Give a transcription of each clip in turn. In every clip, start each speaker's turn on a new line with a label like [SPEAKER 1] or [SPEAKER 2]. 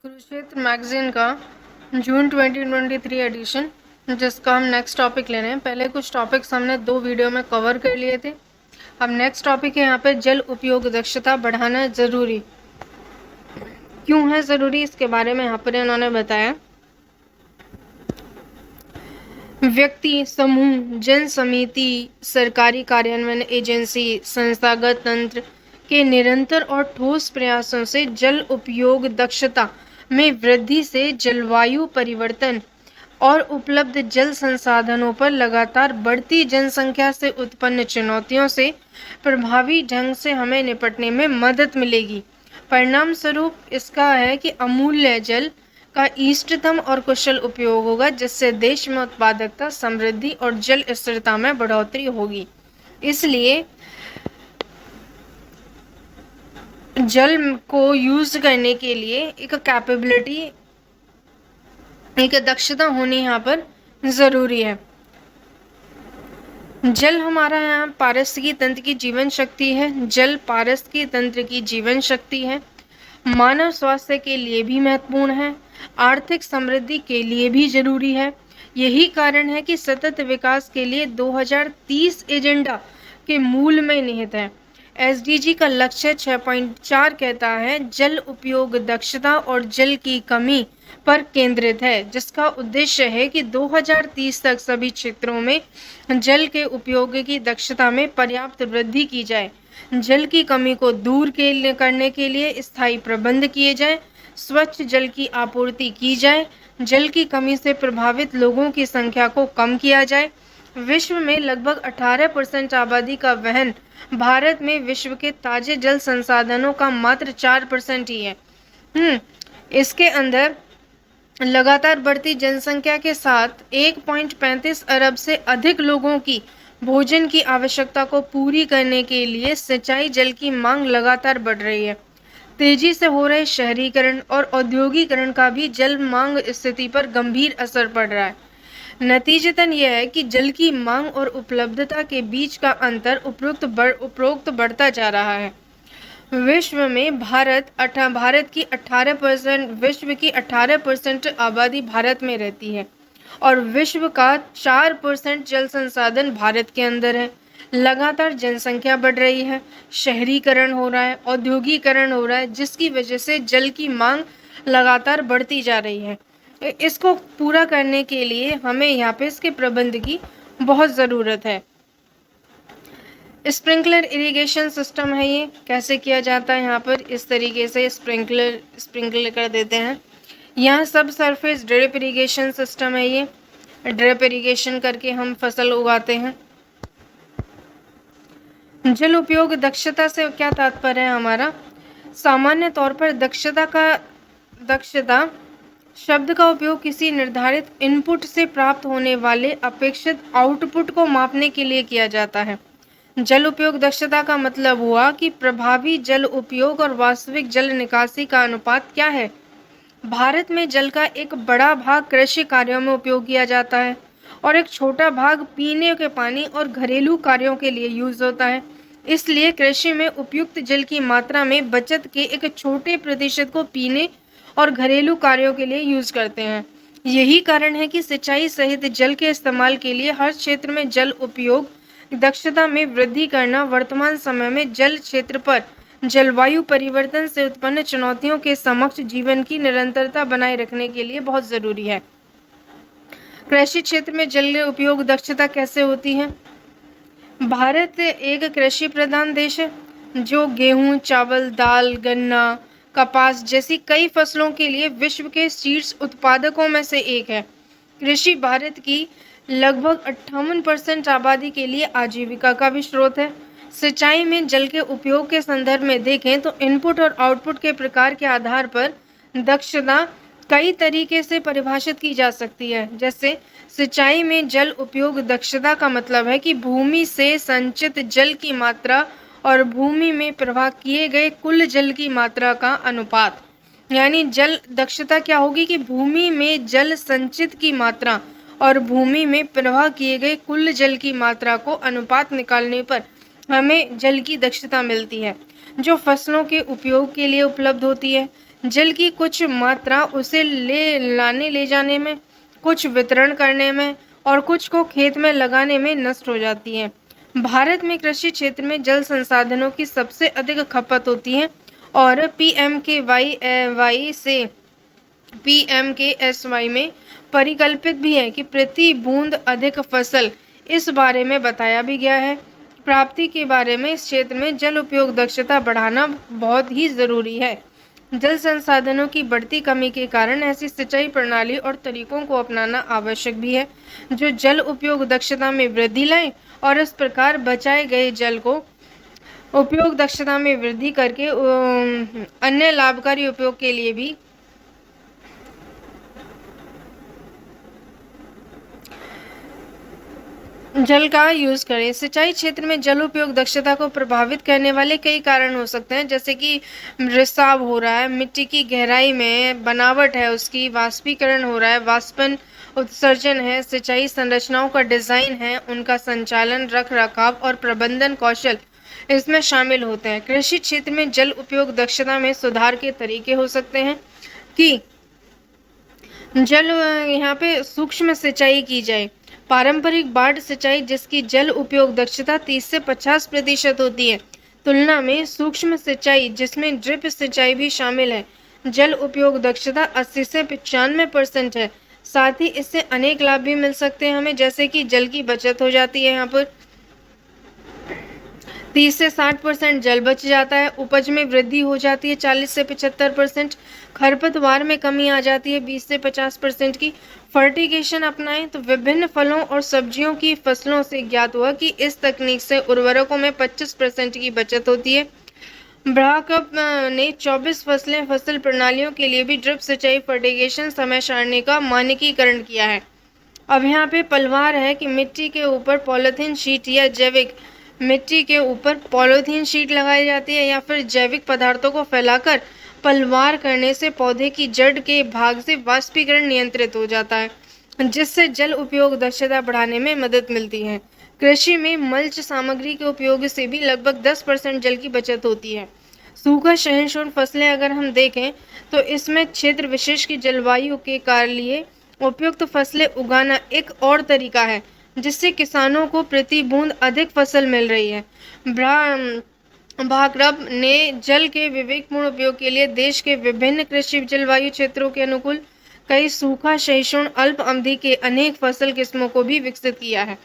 [SPEAKER 1] Kurukshetra magazine का जून 2023 addition, जिसका हम नेक्स्ट टॉपिक ले रहे हैं। पहले कुछ टॉपिक्स हमने 2 वीडियो में कवर कर लिए थे। अब नेक्स्ट टॉपिक है यहाँ पे जल उपयोग दक्षता बढ़ाना ज़रूरी क्यों है। ज़रूरी इसके बारे में यहाँ पर इन्होंने बताया। व्यक्ति, समूह, जन समिति, सरकारी कार्यान्वयन एजेंसी, संस्थागत तंत्र के निरंतर और ठोस प्रयासों से जल उपयोग दक्षता में वृद्धि से जलवायु परिवर्तन और उपलब्ध जल संसाधनों पर लगातार बढ़ती जनसंख्या से उत्पन्न चुनौतियों से प्रभावी ढंग से हमें निपटने में मदद मिलेगी। परिणाम स्वरूप इसका है कि अमूल्य जल का इष्टतम और कुशल उपयोग होगा, जिससे देश में उत्पादकता, समृद्धि और जल स्थिरता में बढ़ोतरी होगी। इसलिए जल को यूज करने के लिए एक कैपेबिलिटी, एक दक्षता होनी यहाँ पर ज़रूरी है। जल हमारा यहाँ पारिस्थितिकी तंत्र की जीवन शक्ति है। जल पारिस्थितिकी तंत्र की जीवन शक्ति है। मानव स्वास्थ्य के लिए भी महत्वपूर्ण है। आर्थिक समृद्धि के लिए भी जरूरी है। यही कारण है कि सतत विकास के लिए 2030 एजेंडा के मूल में निहित है। एसडीजी का लक्ष्य 6.4 कहता है जल उपयोग दक्षता और जल की कमी पर केंद्रित है, जिसका उद्देश्य है कि 2030 तक सभी क्षेत्रों में जल के उपयोग की दक्षता में पर्याप्त वृद्धि की जाए। जल की कमी को दूर करने के लिए स्थायी प्रबंध किए जाएं, स्वच्छ जल की आपूर्ति की जाए, जल की कमी से प्रभावित लोगों की संख्या को कम किया जाए। विश्व में लगभग 18% आबादी का वहन भारत में विश्व के ताजे जल संसाधनों का मात्र 4% ही है। इसके अंदर लगातार बढ़ती जनसंख्या के साथ 1.35 अरब से अधिक लोगों की भोजन की आवश्यकता को पूरी करने के लिए सिंचाई जल की मांग लगातार बढ़ रही है। तेजी से हो रहे शहरीकरण और औद्योगिकरण का भी जल मांग स्थिति पर गंभीर असर पड़ रहा है। नतीजतन यह है कि जल की मांग और उपलब्धता के बीच का अंतर उपरोक्त बढ़ता जा रहा है। विश्व में भारत की 18% आबादी भारत में रहती है और विश्व का 4% जल संसाधन भारत के अंदर है। लगातार जनसंख्या बढ़ रही है, शहरीकरण हो रहा है, औद्योगिकरण हो रहा है, जिसकी वजह से जल की मांग लगातार बढ़ती जा रही है। इसको पूरा करने के लिए हमें यहाँ पे इसके प्रबंध की बहुत ज़रूरत है। स्प्रिंकलर इरिगेशन सिस्टम है। ये कैसे किया जाता है, यहाँ पर इस तरीके से स्प्रिंकलर कर देते हैं। यहाँ सब सरफेस ड्रिप इरिगेशन सिस्टम है। ये ड्रिप इरिगेशन करके हम फसल उगाते हैं। जल उपयोग दक्षता से क्या तात्पर्य है हमारा? सामान्य तौर पर दक्षता शब्द का उपयोग किसी निर्धारित इनपुट से प्राप्त होने वाले अपेक्षित आउटपुट को मापने के लिए किया जाता है। जल उपयोग दक्षता का मतलब हुआ कि प्रभावी जल उपयोग और वास्तविक जल निकासी का अनुपात क्या है। भारत में जल का एक बड़ा भाग कृषि कार्यों में उपयोग किया जाता है और एक छोटा भाग पीने के पानी और घरेलू कार्यों के लिए यूज होता है। इसलिए कृषि में उपयुक्त जल की मात्रा में बचत के एक छोटे प्रतिशत को पीने और घरेलू कार्यों के लिए यूज करते हैं। यही कारण है कि सिंचाई सहित जल के इस्तेमाल के लिए हर क्षेत्र में जल उपयोग दक्षता में वृद्धि करना वर्तमान समय में जल क्षेत्र पर जलवायु परिवर्तन से उत्पन्न चुनौतियों के समक्ष जीवन की निरंतरता बनाए रखने के लिए बहुत जरूरी है। कृषि क्षेत्र में जल उपयोग दक्षता कैसे होती है? भारत एक कृषि प्रधान देश है जो गेहूं, चावल, दाल, गन्ना, कपास जैसी कई फसलों के लिए विश्व के शीर्ष उत्पादकों में से एक है। कृषि भारत की लगभग 58% आबादी के लिए आजीविका का भी स्रोत है। सिंचाई में जल के उपयोग के संदर्भ में देखें तो इनपुट और आउटपुट के प्रकार के आधार पर दक्षता कई तरीके से परिभाषित की जा सकती है। जैसे सिंचाई में जल उपयोग दक्षता का मतलब है कि भूमि से संचित जल की मात्रा और भूमि में प्रवाह किए गए कुल जल की मात्रा का अनुपात। यानी जल दक्षता क्या होगी कि भूमि में जल संचित की मात्रा और भूमि में प्रवाह किए गए कुल जल की मात्रा को अनुपात निकालने पर हमें जल की दक्षता मिलती है, जो फसलों के उपयोग के लिए उपलब्ध होती है। जल की कुछ मात्रा उसे ले जाने में, कुछ वितरण करने में और कुछ को खेत में लगाने में नष्ट हो जाती है। भारत में कृषि क्षेत्र में जल संसाधनों की सबसे अधिक खपत होती है और पीएमकेवाई से पीएमकेएसवाई में परिकल्पित भी है कि प्रति बूंद अधिक फसल, इस बारे में बताया भी गया है। प्राप्ति के बारे में इस क्षेत्र में जल उपयोग दक्षता बढ़ाना बहुत ही जरूरी है। जल संसाधनों की बढ़ती कमी के कारण ऐसी सिंचाई प्रणाली और तरीकों को अपनाना आवश्यक भी है जो जल उपयोग दक्षता में वृद्धि लाएं और इस प्रकार बचाए गए जल को उपयोग दक्षता में वृद्धि करके अन्य लाभकारी उपयोग के लिए भी जल का यूज करें। सिंचाई क्षेत्र में जल उपयोग दक्षता को प्रभावित करने वाले कई कारण हो सकते हैं, जैसे कि रिसाव हो रहा है, मिट्टी की गहराई में बनावट है, उसकी वाष्पीकरण हो रहा है, वाष्पन उत्सर्जन है, सिंचाई संरचनाओं का डिजाइन है, उनका संचालन, रख रखाव और प्रबंधन कौशल इसमें शामिल होते हैं। कृषि क्षेत्र में जल उपयोग दक्षता में सुधार के तरीके हो सकते हैं कि जल यहाँ पे सूक्ष्म सिंचाई की जाए। पारंपरिक बाढ़ सिंचाई जिसकी जल उपयोग दक्षता 30 से 50% होती है, तुलना में सूक्ष्म सिंचाई जिसमें ड्रिप सिंचाई भी शामिल है, जल उपयोग दक्षता 80 से 95% है। साथ ही इससे अनेक लाभ भी मिल सकते हैं हमें, जैसे कि जल की बचत हो जाती है, यहाँ पर 30 से 60% जल बच जाता है, उपज में वृद्धि हो जाती है 40 से 75%, खरपतवार में कमी आ जाती है 20 से 50% की। फर्टिगेशन अपनाएं तो विभिन्न फलों और सब्जियों की फसलों से ज्ञात हुआ कि इस तकनीक से उर्वरकों में 25% की बचत होती है। ब्राकअप ने 24 फसल प्रणालियों के लिए भी ड्रिप सिंचाई फर्टिगेशन समय सारणी का मानकीकरण किया है। अब यहाँ पे पलवार है कि मिट्टी के ऊपर पॉलीथीन शीट या जैविक मिट्टी के ऊपर पॉलीथीन शीट लगाई जाती है या फिर जैविक पदार्थों को फैलाकर पलवार करने से पौधे की जड़ के भाग से वाष्पीकरण नियंत्रित हो जाता है, जिससे जल उपयोग दक्षता बढ़ाने में मदद मिलती है। कृषि में मल्च सामग्री के उपयोग से भी लगभग 10% जल की बचत होती है। सूखा सहिष्णु फसलें अगर हम देखें तो इसमें क्षेत्र विशेष की जलवायु के कार्य लिए उपयुक्त फसलें उगाना एक और तरीका है जिससे किसानों को प्रति बूंद अधिक फसल मिल रही है। भाकरब ने जल के विवेकपूर्ण उपयोग के लिए देश के विभिन्न कृषि जलवायु क्षेत्रों के अनुकूल कई सूखा सहिष्णु अल्प अवधि के अनेक फसल किस्मों को भी विकसित किया है।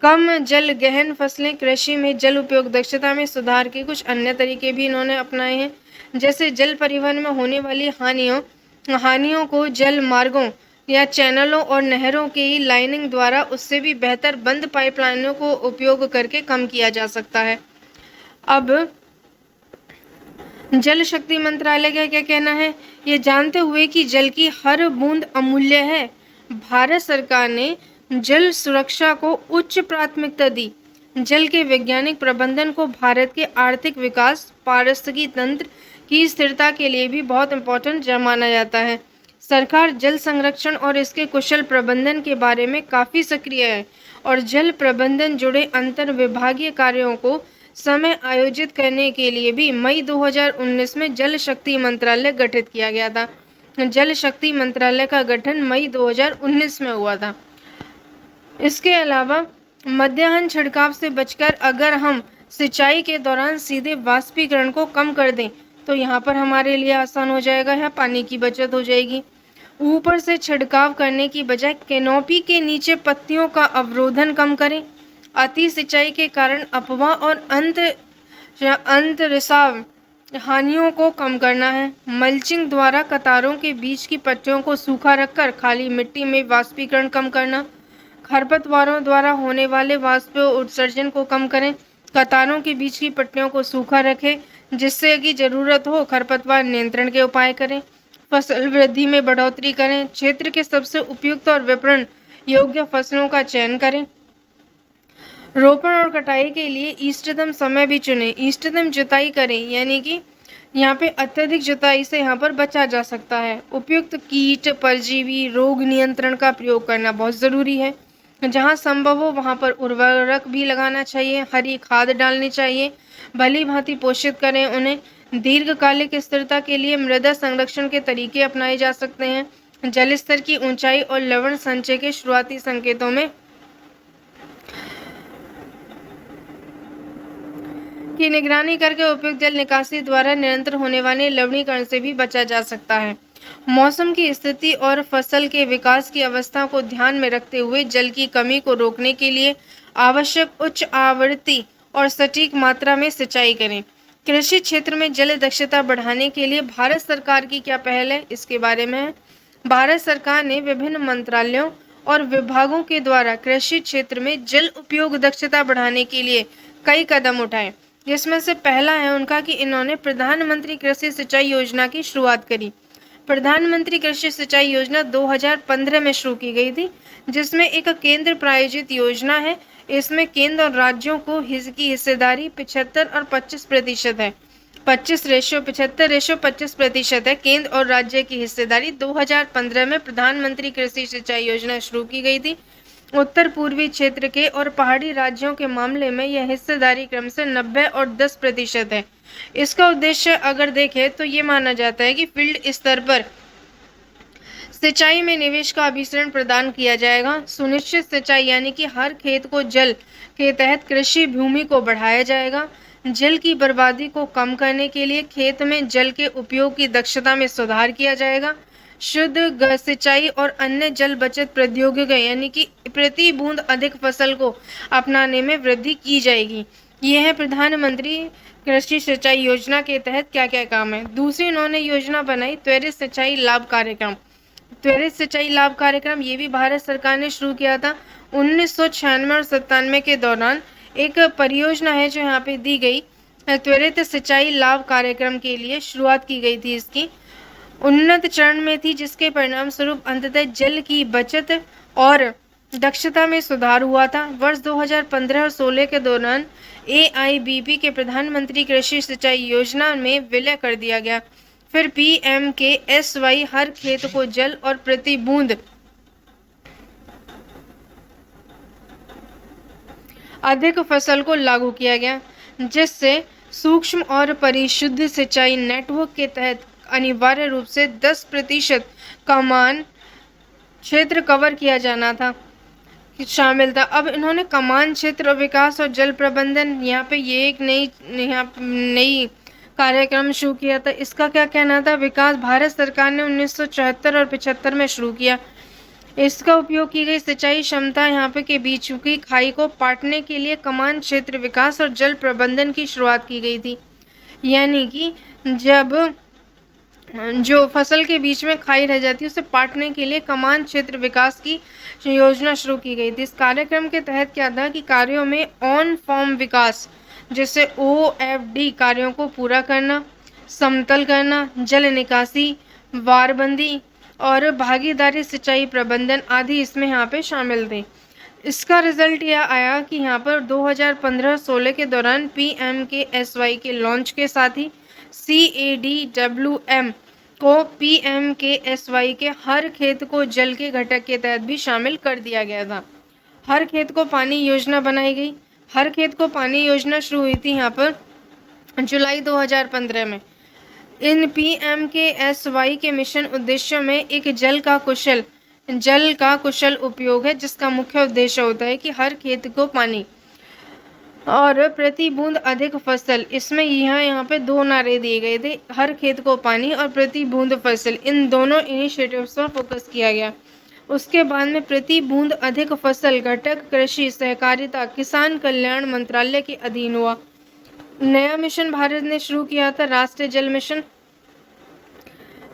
[SPEAKER 1] कम जल गहन फसलें कृषि में जल उपयोग दक्षता में सुधार के कुछ अन्य तरीके भी इन्होंने अपनाए हैं, जैसे जल परिवहन में होने वाली हानियों को जल मार्गों या चैनलों और नहरों की लाइनिंग द्वारा उससे भी बेहतर बंद पाइपलाइनों को उपयोग करके कम किया जा सकता है। अब जल शक्ति मंत्रालय का क्या कहना है? ये जानते हुए कि जल की हर बूंद अमूल्य है, भारत सरकार ने जल सुरक्षा को उच्च प्राथमिकता दी। जल के वैज्ञानिक प्रबंधन को भारत के आर्थिक विकास, पारिस्थितिकी तंत्र की स्थिरता के लिए भी बहुत इम्पोर्टेंट माना जाता है। सरकार जल संरक्षण और इसके कुशल प्रबंधन के बारे में काफ़ी सक्रिय है और जल प्रबंधन जुड़े अंतर विभागीय कार्यों को समय आयोजित करने के लिए भी मई 2019 में जल शक्ति मंत्रालय गठित किया गया था। जल शक्ति मंत्रालय का गठन मई 2019 में हुआ था। इसके अलावा मध्याह्न छिड़काव से बचकर अगर हम सिंचाई के दौरान सीधे वाष्पीकरण को कम कर दें तो यहाँ पर हमारे लिए आसान हो जाएगा, यहाँ पानी की बचत हो जाएगी। ऊपर से छिड़काव करने की बजाय कैनोपी के नीचे पत्तियों का अवरोधन कम करें। अति सिंचाई के कारण अपवाह और अंत रिसाव हानियों को कम करना है। मल्चिंग द्वारा कतारों के बीच की पट्टियों को सूखा रखकर खाली मिट्टी में वाष्पीकरण कम करना। खरपतवारों द्वारा होने वाले वाष्प उत्सर्जन को कम करें। कतारों के बीच की पट्टियों को सूखा रखें, जिससे कि जरूरत हो खरपतवार नियंत्रण के उपाय करें। फसल वृद्धि में बढ़ोतरी करें। क्षेत्र के सबसे उपयुक्त और विपणन योग्य फसलों का चयन करें। रोपण और कटाई के लिए इष्टतम समय भी चुनें। इष्टतम जुताई करें, यानी कि यहाँ पे अत्यधिक जुताई से यहाँ पर बचा जा सकता है। उपयुक्त कीट, परजीवी, रोग नियंत्रण का प्रयोग करना बहुत ज़रूरी है। जहाँ संभव हो वहाँ पर उर्वरक भी लगाना चाहिए, हरी खाद डालनी चाहिए, भली भांति पोषित करें उन्हें। दीर्घकालिक स्थिरता के लिए मृदा संरक्षण के तरीके अपनाए जा सकते हैं। जल स्तर की ऊंचाई और लवण संचय के शुरुआती संकेतों में की निगरानी करके उपयुक्त जल निकासी द्वारा निरंतर होने वाले लवणीकरण से भी बचा जा सकता है। मौसम की स्थिति और फसल के विकास की अवस्था को ध्यान में रखते हुए जल की कमी को रोकने के लिए आवश्यक उच्च आवृत्ति और सटीक मात्रा में सिंचाई करें। कृषि क्षेत्र में जल दक्षता बढ़ाने के लिए भारत सरकार की क्या पहल है, इसके बारे में है। भारत सरकार ने विभिन्न मंत्रालयों और विभागों के द्वारा कृषि क्षेत्र में जल उपयोग दक्षता बढ़ाने के लिए कई कदम उठाए, जिसमें से पहला है उनका कि इन्होंने प्रधानमंत्री कृषि सिंचाई योजना की शुरुआत करी। प्रधानमंत्री कृषि सिंचाई योजना 2015 में शुरू की गई थी, जिसमें एक केंद्र प्रायोजित योजना है। इसमें केंद्र और राज्यों को की हिस्सेदारी 75 और 25% है। 25/75/25% है। केंद्र और राज्य की हिस्सेदारी 2015 में प्रधानमंत्री कृषि सिंचाई योजना शुरू की गई थी। उत्तर पूर्वी क्षेत्र के और पहाड़ी राज्यों के मामले में यह हिस्सेदारी क्रम से 90 और 10% है। इसका उद्देश्य अगर देखें तो ये माना जाता है कि फील्ड स्तर पर सिंचाई में निवेश का अभिसरण प्रदान किया जाएगा। सुनिश्चित सिंचाई यानी कि हर खेत को जल के तहत कृषि भूमि को बढ़ाया जाएगा। जल की बर्बादी को कम करने के लिए खेत में जल के उपयोग की दक्षता में सुधार किया जाएगा। शुद्ध सिंचाई और अन्य जल बचत प्रौद्योगिकी यानी कि प्रति बूंद अधिक फसल को अपनाने में वृद्धि की जाएगी। यह है प्रधानमंत्री कृषि सिंचाई योजना के तहत क्या क्या काम है। दूसरी इन्होंने योजना बनाई त्वरित सिंचाई लाभ कार्यक्रम। त्वरित सिंचाई लाभ कार्यक्रम ये भी भारत सरकार ने शुरू किया था 1996 और 97 के दौरान। एक परियोजना है जो यहाँ पे दी गई त्वरित सिंचाई लाभ कार्यक्रम के लिए शुरुआत की गई थी। इसकी उन्नत चरण में थी, जिसके परिणाम स्वरूप अंततः जल की बचत और दक्षता में सुधार हुआ था। वर्ष 2015 और 16 के दौरान AIBP के प्रधानमंत्री कृषि सिंचाई योजना में विलय कर दिया गया। फिर PMKSY हर खेत को जल और प्रति बूंद अधिक फसल को लागू किया गया, जिससे सूक्ष्म और परिशुद्ध सिंचाई नेटवर्क के तहत अनिवार्य रूप से 10% कमान क्षेत्र कवर किया जाना था शामिल था। अब इन्होंने कमान क्षेत्र विकास और जल प्रबंधन यहाँ पे ये एक नई कार्यक्रम शुरू किया था। इसका क्या कहना था? विकास भारत सरकार ने 1974 और 75 में शुरू किया। इसका उपयोग की गई सिंचाई क्षमता यहाँ पे के बीच की खाई को पाटने के लिए कमान क्षेत्र विकास और जल प्रबंधन की शुरुआत की गई थी। यानी कि जब जो फसल के बीच में खाई रह जाती है उसे पाटने के लिए कमान क्षेत्र विकास की योजना शुरू की गई थी। इस कार्यक्रम के तहत क्या था कि कार्यों में ऑन फॉर्म विकास जैसे OFD कार्यों को पूरा करना, समतल करना, जल निकासी, वारबंदी और भागीदारी सिंचाई प्रबंधन आदि इसमें यहाँ पे शामिल थे। इसका रिजल्ट यह आया कि यहाँ पर 2015-16 के दौरान PMKSY के लॉन्च के साथ ही CADWM को PMKSY के हर खेत को जल के घटक के तहत भी शामिल कर दिया गया था। हर खेत को पानी योजना बनाई गई। हर खेत को पानी योजना शुरू हुई थी यहाँ पर जुलाई 2015 में। इन PMKSY के मिशन उद्देश्यों में एक जल का कुशल उपयोग है, जिसका मुख्य उद्देश्य होता है कि हर खेत को पानी और प्रति बूंद अधिक फसल। इसमें यहाँ पे 2 नारे दिए गए थे, हर खेत को पानी और प्रति बूंद फसल। इन दोनों इनिशिएटिव्स पर फोकस किया गया। उसके बाद में प्रति बूंद अधिक फसल घटक कृषि सहकारिता किसान कल्याण मंत्रालय के अधीन हुआ। नया मिशन भारत ने शुरू किया था राष्ट्रीय जल मिशन।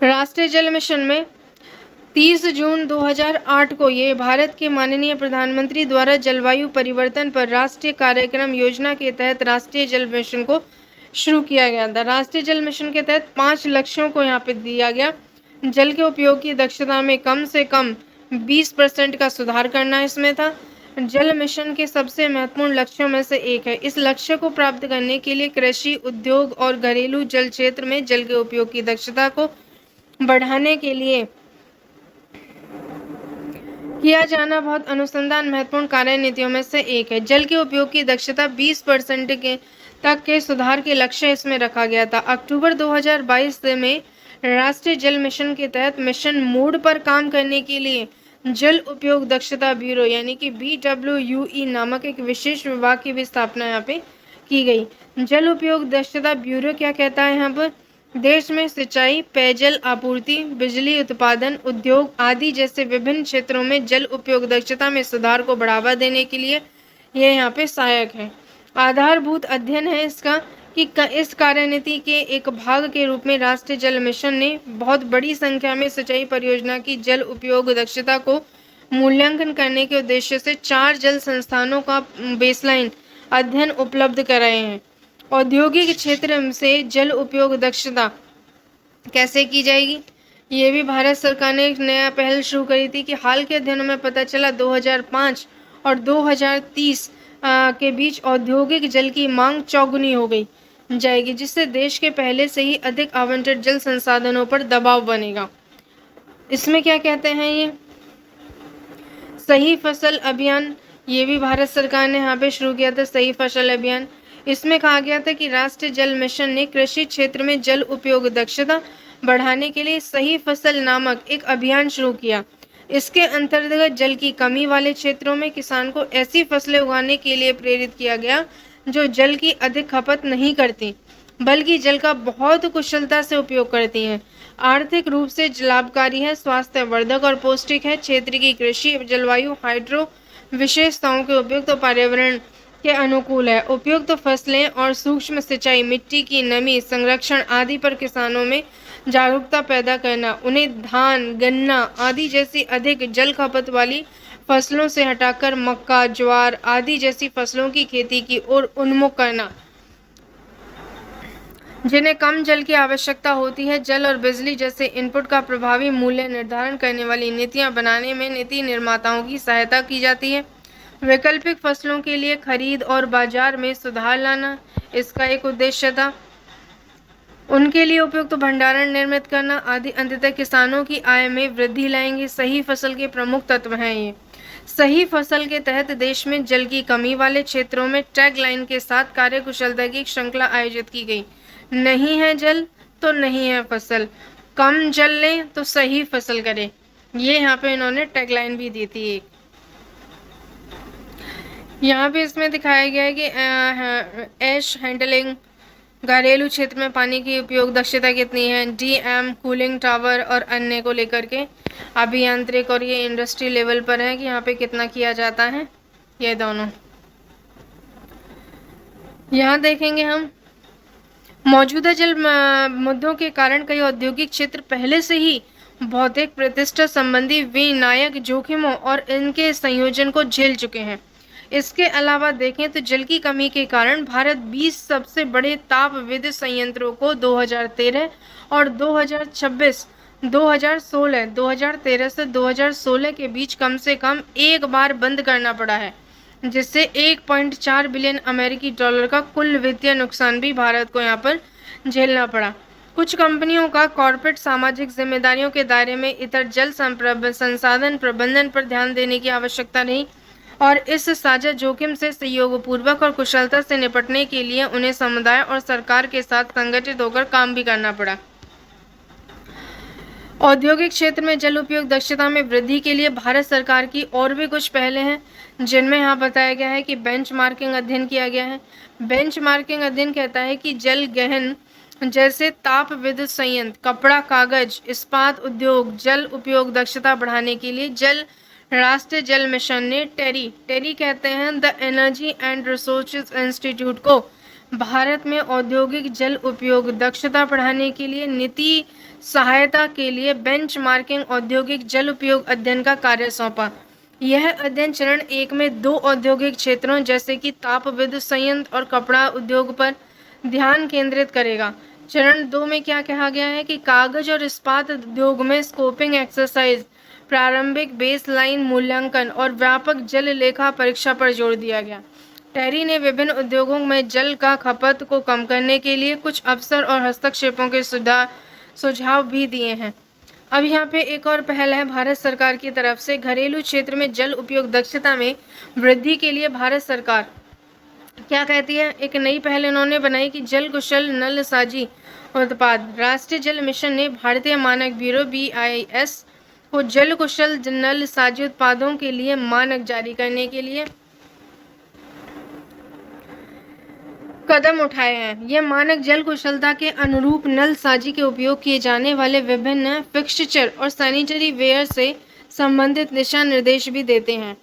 [SPEAKER 1] राष्ट्रीय जल मिशन में 30 जून 2008 को ये भारत के माननीय प्रधानमंत्री द्वारा जलवायु परिवर्तन पर राष्ट्रीय कार्यक्रम योजना के तहत राष्ट्रीय जल मिशन को शुरू किया गया था। राष्ट्रीय जल मिशन के तहत 5 लक्ष्यों को यहाँ पे दिया गया। जल के उपयोग की दक्षता में कम से कम 20% का सुधार करना इसमें था। जल मिशन के सबसे महत्वपूर्ण लक्ष्यों में से एक है। इस लक्ष्य को प्राप्त करने के लिए कृषि, उद्योग और घरेलू जल क्षेत्र में जल के उपयोग की दक्षता को बढ़ाने के लिए किया जाना बहुत अनुसंधान महत्वपूर्ण कार्य नीतियों में से एक है। जल के उपयोग की दक्षता 20% के तक के सुधार के लक्ष्य इसमें रखा गया था। अक्टूबर 2022 में राष्ट्रीय जल मिशन के तहत मिशन मोड पर काम करने के लिए जल उपयोग दक्षता ब्यूरो यानी कि BWUE नामक एक विशेष विभाग की भी स्थापना यहाँ पे की गई। जल उपयोग दक्षता ब्यूरो क्या कहता है यहाँ पर? देश में सिंचाई, पेयजल आपूर्ति, बिजली उत्पादन, उद्योग आदि जैसे विभिन्न क्षेत्रों में जल उपयोग दक्षता में सुधार को बढ़ावा देने के लिए यह यहाँ पे सहायक है। आधारभूत अध्ययन है इसका कि इस कार्यनीति के एक भाग के रूप में राष्ट्रीय जल मिशन ने बहुत बड़ी संख्या में सिंचाई परियोजना की जल उपयोग दक्षता को मूल्यांकन करने के उद्देश्य से 4 जल संस्थानों का बेसलाइन अध्ययन उपलब्ध कराए हैं। औद्योगिक क्षेत्र से जल उपयोग दक्षता कैसे की जाएगी, ये भी भारत सरकार ने एक नया पहल शुरू करी थी कि हाल के अध्ययनों में पता चला 2005 और 2030 के बीच औद्योगिक जल की मांग चौगुनी हो गई जाएगी, जिससे देश के पहले से ही अधिक आवंटित जल संसाधनों पर दबाव बनेगा। इसमें क्या कहते हैं ये सही फसल अभियान, ये भी भारत सरकार ने यहाँ पे शुरू किया था सही फसल अभियान। इसमें कहा गया था कि राष्ट्रीय जल मिशन ने कृषि क्षेत्र में जल उपयोग दक्षता बढ़ाने के लिए सही फसल नामक एक अभियान शुरू किया। इसके अंतर्गत जल की कमी वाले क्षेत्रों में किसान को ऐसी फसलें उगाने के लिए प्रेरित किया गया जो जल की अधिक खपत नहीं करती बल्कि जल का बहुत कुशलता से उपयोग करती हैं, आर्थिक रूप से लाभकारी है, स्वास्थ्यवर्धक और पौष्टिक है, क्षेत्र की कृषि जलवायु हाइड्रो विशेषताओं के उपयुक्त तो पर्यावरण के अनुकूल है, उपयुक्त तो फसलें और सूक्ष्म सिंचाई, मिट्टी की नमी संरक्षण आदि पर किसानों में जागरूकता पैदा करना, उन्हें धान, गन्ना आदि जैसी अधिक जल खपत वाली फसलों से हटाकर मक्का, ज्वार आदि जैसी फसलों की खेती की ओर उन्मुख करना, जिन्हें कम जल की आवश्यकता होती है। जल और बिजली जैसे इनपुट का प्रभावी मूल्य निर्धारण करने वाली नीतियां बनाने में नीति निर्माताओं की सहायता की जाती है। वैकल्पिक फसलों के लिए खरीद और बाजार में सुधार लाना इसका एक उद्देश्य था। उनके लिए उपयुक्त भंडारण निर्मित करना आदि अंततः किसानों की आय में वृद्धि लाएंगे। सही फसल के प्रमुख तत्व हैं ये। सही फसल के तहत देश में जल की कमी वाले क्षेत्रों में टैग लाइन के साथ कार्यकुशलता की श्रृंखला आयोजित की गई। नहीं है जल तो नहीं है फसल, कम जल लें तो सही फसल करें, ये यहाँ पे इन्होंने टैगलाइन भी दी थी एक। यहाँ पे इसमें दिखाया गया है कि एश हैंडलिंग, घरेलू क्षेत्र में पानी की उपयोग दक्षता कितनी है, DM कूलिंग टावर और अन्य को लेकर के अभियांत्रिक और ये इंडस्ट्री लेवल पर है कि यहाँ पे कितना किया जाता है, ये दोनों यहाँ देखेंगे हम। मौजूदा जल मुद्दों के कारण कई औद्योगिक क्षेत्र पहले से ही भौतिक प्रतिष्ठा संबंधी विनायक जोखिमों और इनके संयोजन को झेल चुके हैं। इसके अलावा देखें तो जल की कमी के कारण भारत 20 सबसे बड़े ताप विद्युत संयंत्रों को 2013 और 2013 से 2016 के बीच कम से कम एक बार बंद करना पड़ा है, जिससे 1.4 बिलियन अमेरिकी डॉलर का कुल वित्तीय नुकसान भी भारत को यहाँ पर झेलना पड़ा। कुछ कंपनियों का कॉर्पोरेट सामाजिक जिम्मेदारियों के दायरे में इतर जल संसाधन प्रबंधन पर ध्यान देने की आवश्यकता नहीं और इस साझा जोखिम से सहयोगपूर्वक और कुशलता से निपटने के लिए उन्हें समुदाय और सरकार के साथ संगठित होकर काम भी करना पड़ा। औद्योगिक क्षेत्र में जल उपयोग दक्षता में वृद्धि के लिए भारत सरकार की और भी कुछ पहलें हैं, जिनमें यहाँ बताया गया है कि बेंचमार्किंग अध्ययन किया गया है। बेंचमार्किंग अध्ययन कहता है कि जल गहन जैसे ताप विद्युत संयंत्र, कपड़ा, कागज, इस्पात उद्योग जल उपयोग दक्षता बढ़ाने के लिए राष्ट्रीय जल मिशन ने टेरी कहते हैं the energy and resources institute को भारत में औद्योगिक जल उपयोग दक्षता बढ़ाने के लिए नीति सहायता के लिए बेंचमार्किंग औद्योगिक जल उपयोग अध्ययन का कार्य सौंपा। यह अध्ययन चरण 1 में 2 औद्योगिक क्षेत्रों जैसे कि ताप विद्युत संयंत्र और कपड़ा उद्योग पर ध्यान केंद्रित करेगा। चरण 2 में क्या कहा गया है कि कागज और इस्पात उद्योग में स्कोपिंग एक्सरसाइज, प्रारंभिक बेसलाइन मूल्यांकन और व्यापक जल लेखा परीक्षा पर जोर दिया गया। टेरी ने विभिन्न उद्योगों में जल का खपत को कम करने के लिए कुछ अवसर और हस्तक्षेपों के सुझाव भी दिए हैं। अब यहाँ पे एक और पहल है भारत सरकार की तरफ से। घरेलू क्षेत्र में जल उपयोग दक्षता में वृद्धि के लिए भारत सरकार क्या कहती है? एक नई पहल इन्होंने बनाई कि जल कुशल नलसाजी उत्पाद। राष्ट्रीय जल मिशन ने भारतीय मानक ब्यूरो BIS को जल कुशल नलसाजी उत्पादों के लिए मानक जारी करने के लिए कदम उठाए हैं। यह मानक जल कुशलता के अनुरूप नलसाजी के उपयोग किए जाने वाले विभिन्न फिक्सचर और सैनिटरी वेयर से संबंधित दिशा निर्देश भी देते हैं।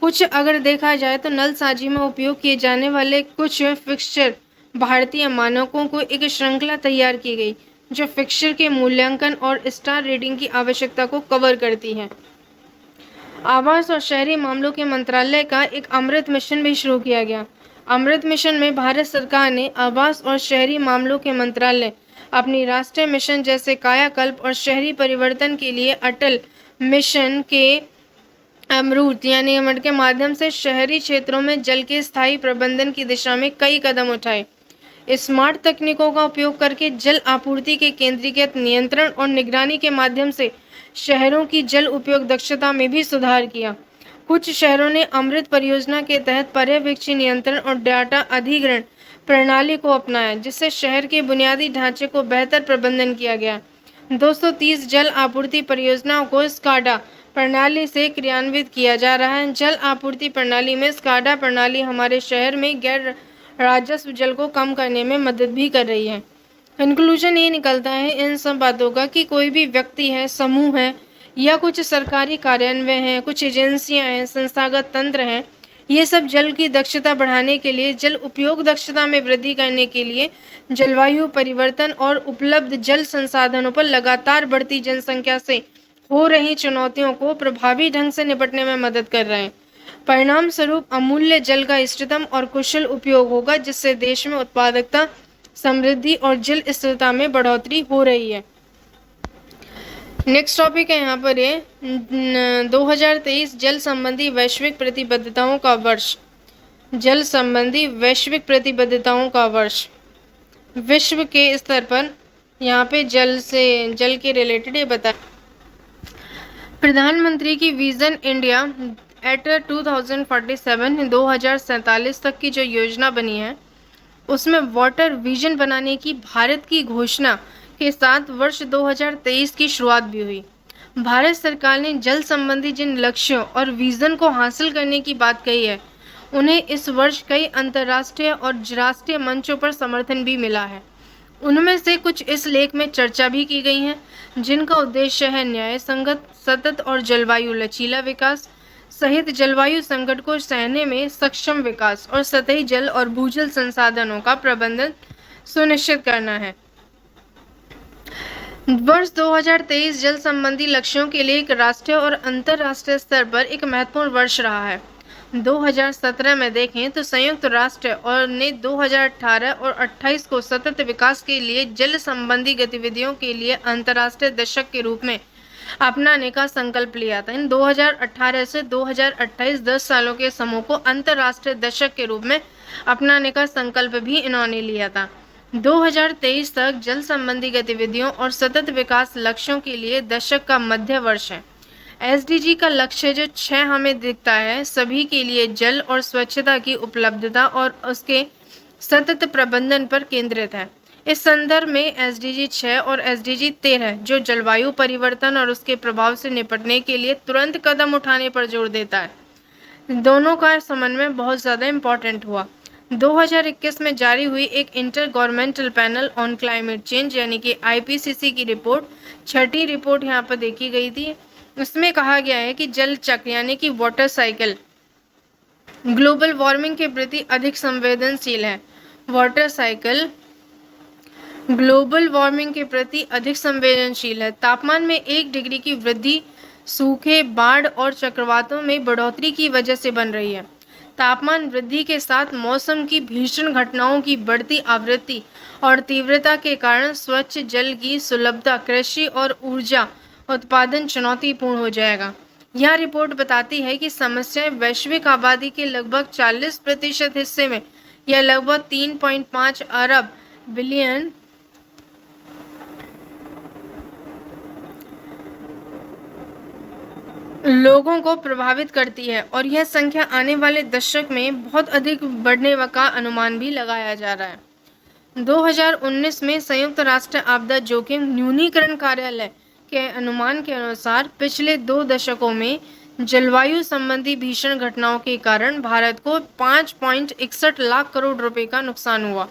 [SPEAKER 1] कुछ अगर देखा जाए तो नलसाजी में उपयोग किए जाने वाले कुछ फिक्सचर भारतीय मानकों को एक श्रृंखला तैयार की गई जो फिक्सचर के मूल्यांकन और स्टार रेटिंग की आवश्यकता को कवर करती है। आवास और शहरी मामलों के मंत्रालय का एक अमृत मिशन भी शुरू किया गया। अमृत मिशन में भारत सरकार ने आवास और शहरी मामलों के मंत्रालय अपनी राष्ट्रीय मिशन जैसे कायाकल्प और शहरी परिवर्तन के लिए अटल मिशन के अमृत यानी अमृत के माध्यम से शहरी क्षेत्रों में जल के स्थायी प्रबंधन की दिशा में कई कदम उठाए। स्मार्ट तकनीकों का उपयोग करके जल आपूर्ति के केंद्रीकृत नियंत्रण और निगरानी के माध्यम से शहरों की जल उपयोग दक्षता में भी सुधार किया। कुछ शहरों ने अमृत परियोजना के तहत पर्यवेक्षी नियंत्रण और डाटा अधिग्रहण प्रणाली को अपनाया, जिससे शहर के बुनियादी ढांचे को बेहतर प्रबंधन किया गया। 230 जल आपूर्ति परियोजनाओं को स्काडा प्रणाली से क्रियान्वित किया जा रहा है। जल आपूर्ति प्रणाली में स्काडा प्रणाली हमारे शहर में गैर राजस्व जल को कम करने में मदद भी कर रही है। कंक्लूजन ये निकलता है इन सब बातों का कि कोई भी व्यक्ति है, समूह है या कुछ सरकारी कार्यान्वयन हैं, कुछ एजेंसियां हैं, संस्थागत तंत्र हैं, ये सब जल की दक्षता बढ़ाने के लिए, जल उपयोग दक्षता में वृद्धि करने के लिए, जलवायु परिवर्तन और उपलब्ध जल संसाधनों पर लगातार बढ़ती जनसंख्या से हो रही चुनौतियों को प्रभावी ढंग से निपटने में मदद कर रहे हैं। परिणाम स्वरूप अमूल्य जल का इष्टतम और कुशल उपयोग होगा, जिससे देश में उत्पादकता, समृद्धि और जल स्थिरता में बढ़ोतरी हो रही है। नेक्स्ट टॉपिक है यहाँ पर ये 2023 जल संबंधी वैश्विक प्रतिबद्धताओं का वर्ष। जल संबंधी वैश्विक प्रतिबद्धताओं का वर्ष विश्व के स्तर पर यहाँ पे जल के रिलेटेड ये बता। प्रधानमंत्री की विजन इंडिया एट 2047 2047 तक की जो योजना बनी है उसमें वाटर विजन बनाने की भारत की घोषणा के साथ वर्ष 2023 की शुरुआत भी हुई। भारत सरकार ने जल संबंधी जिन लक्ष्यों और विजन को हासिल करने की बात कही है, उन्हें इस वर्ष कई अंतर्राष्ट्रीय और राष्ट्रीय मंचों पर समर्थन भी मिला है। उनमें से कुछ इस लेख में चर्चा भी की गई हैं, जिनका उद्देश्य है न्याय संगत, सतत और जलवायु लचीला विकास सहित जलवायु संकट को सहने में सक्षम विकास और सतही जल और भूजल संसाधनों का प्रबंधन सुनिश्चित करना है। वर्ष 2023 जल संबंधी लक्ष्यों के लिए एक राष्ट्रीय और अंतर्राष्ट्रीय स्तर पर एक महत्वपूर्ण वर्ष रहा है। 2017 में देखें तो संयुक्त राष्ट्र और ने 2018 और 28 को सतत विकास के लिए जल संबंधी गतिविधियों के लिए अंतर्राष्ट्रीय दशक के रूप में अपनाने का संकल्प लिया था। इन 2018 से 2028 10 सालों के समूह को अंतर्राष्ट्रीय दशक के रूप में अपनाने का संकल्प भी इन्होंने लिया था। 2023 तक जल संबंधी गतिविधियों और सतत विकास लक्ष्यों के लिए दशक का मध्य वर्ष है। SDG का लक्ष्य जो 6 हमें दिखता है, सभी के लिए जल और स्वच्छता की उपलब्धता और उसके सतत प्रबंधन पर केंद्रित है। इस संदर्भ में SDG 6 और SDG 13 जो जलवायु परिवर्तन और उसके प्रभाव से निपटने के लिए तुरंत कदम उठाने पर जोर देता है। दोनों का समन्वय बहुत ज़्यादा इम्पोर्टेंट हुआ। 2021 में जारी हुई एक inter governmental panel on climate change यानी कि IPCC की रिपोर्ट, छठी रिपोर्ट यहाँ पर देखी गई थी। उसमें कहा गया है कि जल चक्र यानी कि वाटर साइकिल ग्लोबल वार्मिंग के प्रति अधिक संवेदनशील है। वाटर साइकिल ग्लोबल वार्मिंग के प्रति अधिक संवेदनशील है। तापमान में 1 डिग्री की वृद्धि सूखे, बाढ़ और चक्रवातों में बढ़ोतरी की वजह से बन रही है। तापमान वृद्धि के साथ मौसम की भीषण घटनाओं की बढ़ती आवृत्ति और तीव्रता के कारण स्वच्छ जल की सुलभता, कृषि और ऊर्जा उत्पादन चुनौतीपूर्ण हो जाएगा। यह रिपोर्ट बताती है कि समस्याएं वैश्विक आबादी के लगभग 40% हिस्से में या लगभग 3.5 अरब बिलियन लोगों को प्रभावित करती है और यह संख्या आने वाले दशक में बहुत अधिक बढ़ने का अनुमान भी लगाया जा रहा है। 2019 में संयुक्त राष्ट्र आपदा जोखिम न्यूनीकरण कार्यालय के अनुमान के अनुसार पिछले 2 दशकों में जलवायु संबंधी भीषण घटनाओं के कारण भारत को 5.61 लाख करोड़ रुपए का नुकसान हुआ।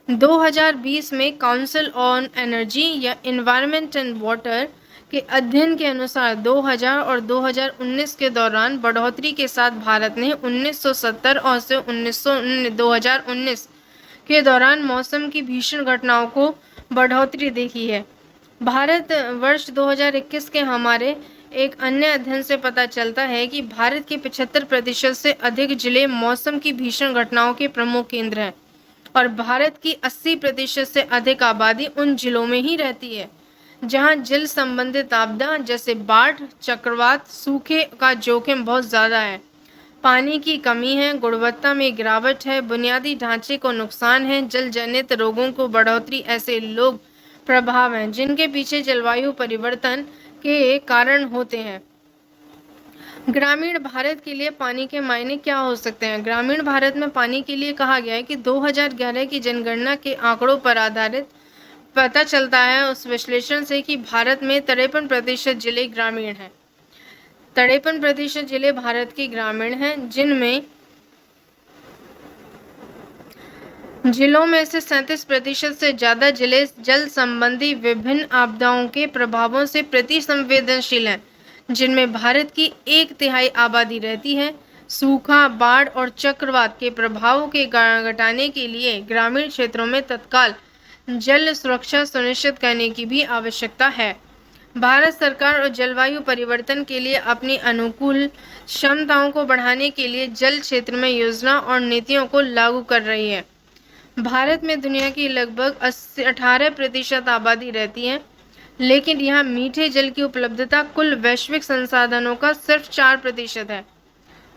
[SPEAKER 1] 2020 में काउंसिल ऑन एनर्जी या एनवायरनमेंट एंड वाटर के अध्ययन के अनुसार 2000 और 2019 के दौरान बढ़ोतरी के साथ भारत ने 1970 और से 2019 के दौरान मौसम की भीषण घटनाओं को बढ़ोतरी देखी है। भारत वर्ष 2021 के हमारे एक अन्य अध्ययन से पता चलता है कि भारत के 75% से अधिक जिले मौसम की भीषण घटनाओं के प्रमुख केंद्र हैं और भारत की 80% से अधिक आबादी उन जिलों में ही रहती है जहां जल संबंधित आपदा जैसे बाढ़, चक्रवात, सूखे का जोखिम बहुत ज़्यादा है। पानी की कमी है, गुणवत्ता में गिरावट है, बुनियादी ढांचे को नुकसान है, जल जनित रोगों को बढ़ोतरी ऐसे लोग प्रभाव हैं जिनके पीछे जलवायु परिवर्तन के कारण होते हैं। ग्रामीण भारत के लिए पानी के मायने क्या हो सकते हैं? ग्रामीण भारत में पानी के लिए कहा गया है कि 2011 की जनगणना के आंकड़ों पर आधारित पता चलता है उस विश्लेषण से कि भारत में 53% जिले ग्रामीण हैं। 53% जिले भारत के ग्रामीण हैं, जिनमें जिलों में से 37% से ज़्यादा जिले जल संबंधी विभिन्न आपदाओं के प्रभावों से प्रति संवेदनशील हैं, जिनमें भारत की 1/3 आबादी रहती है। सूखा, बाढ़ और चक्रवात के प्रभावों के घटाने के लिए ग्रामीण क्षेत्रों में तत्काल जल सुरक्षा सुनिश्चित करने की भी आवश्यकता है। भारत सरकार और जलवायु परिवर्तन के लिए अपनी अनुकूल क्षमताओं को बढ़ाने के लिए जल क्षेत्र में योजना और नीतियों को लागू कर रही है। भारत में दुनिया की लगभग 18% आबादी रहती है, लेकिन यहाँ मीठे जल की उपलब्धता कुल वैश्विक संसाधनों का सिर्फ 4% है।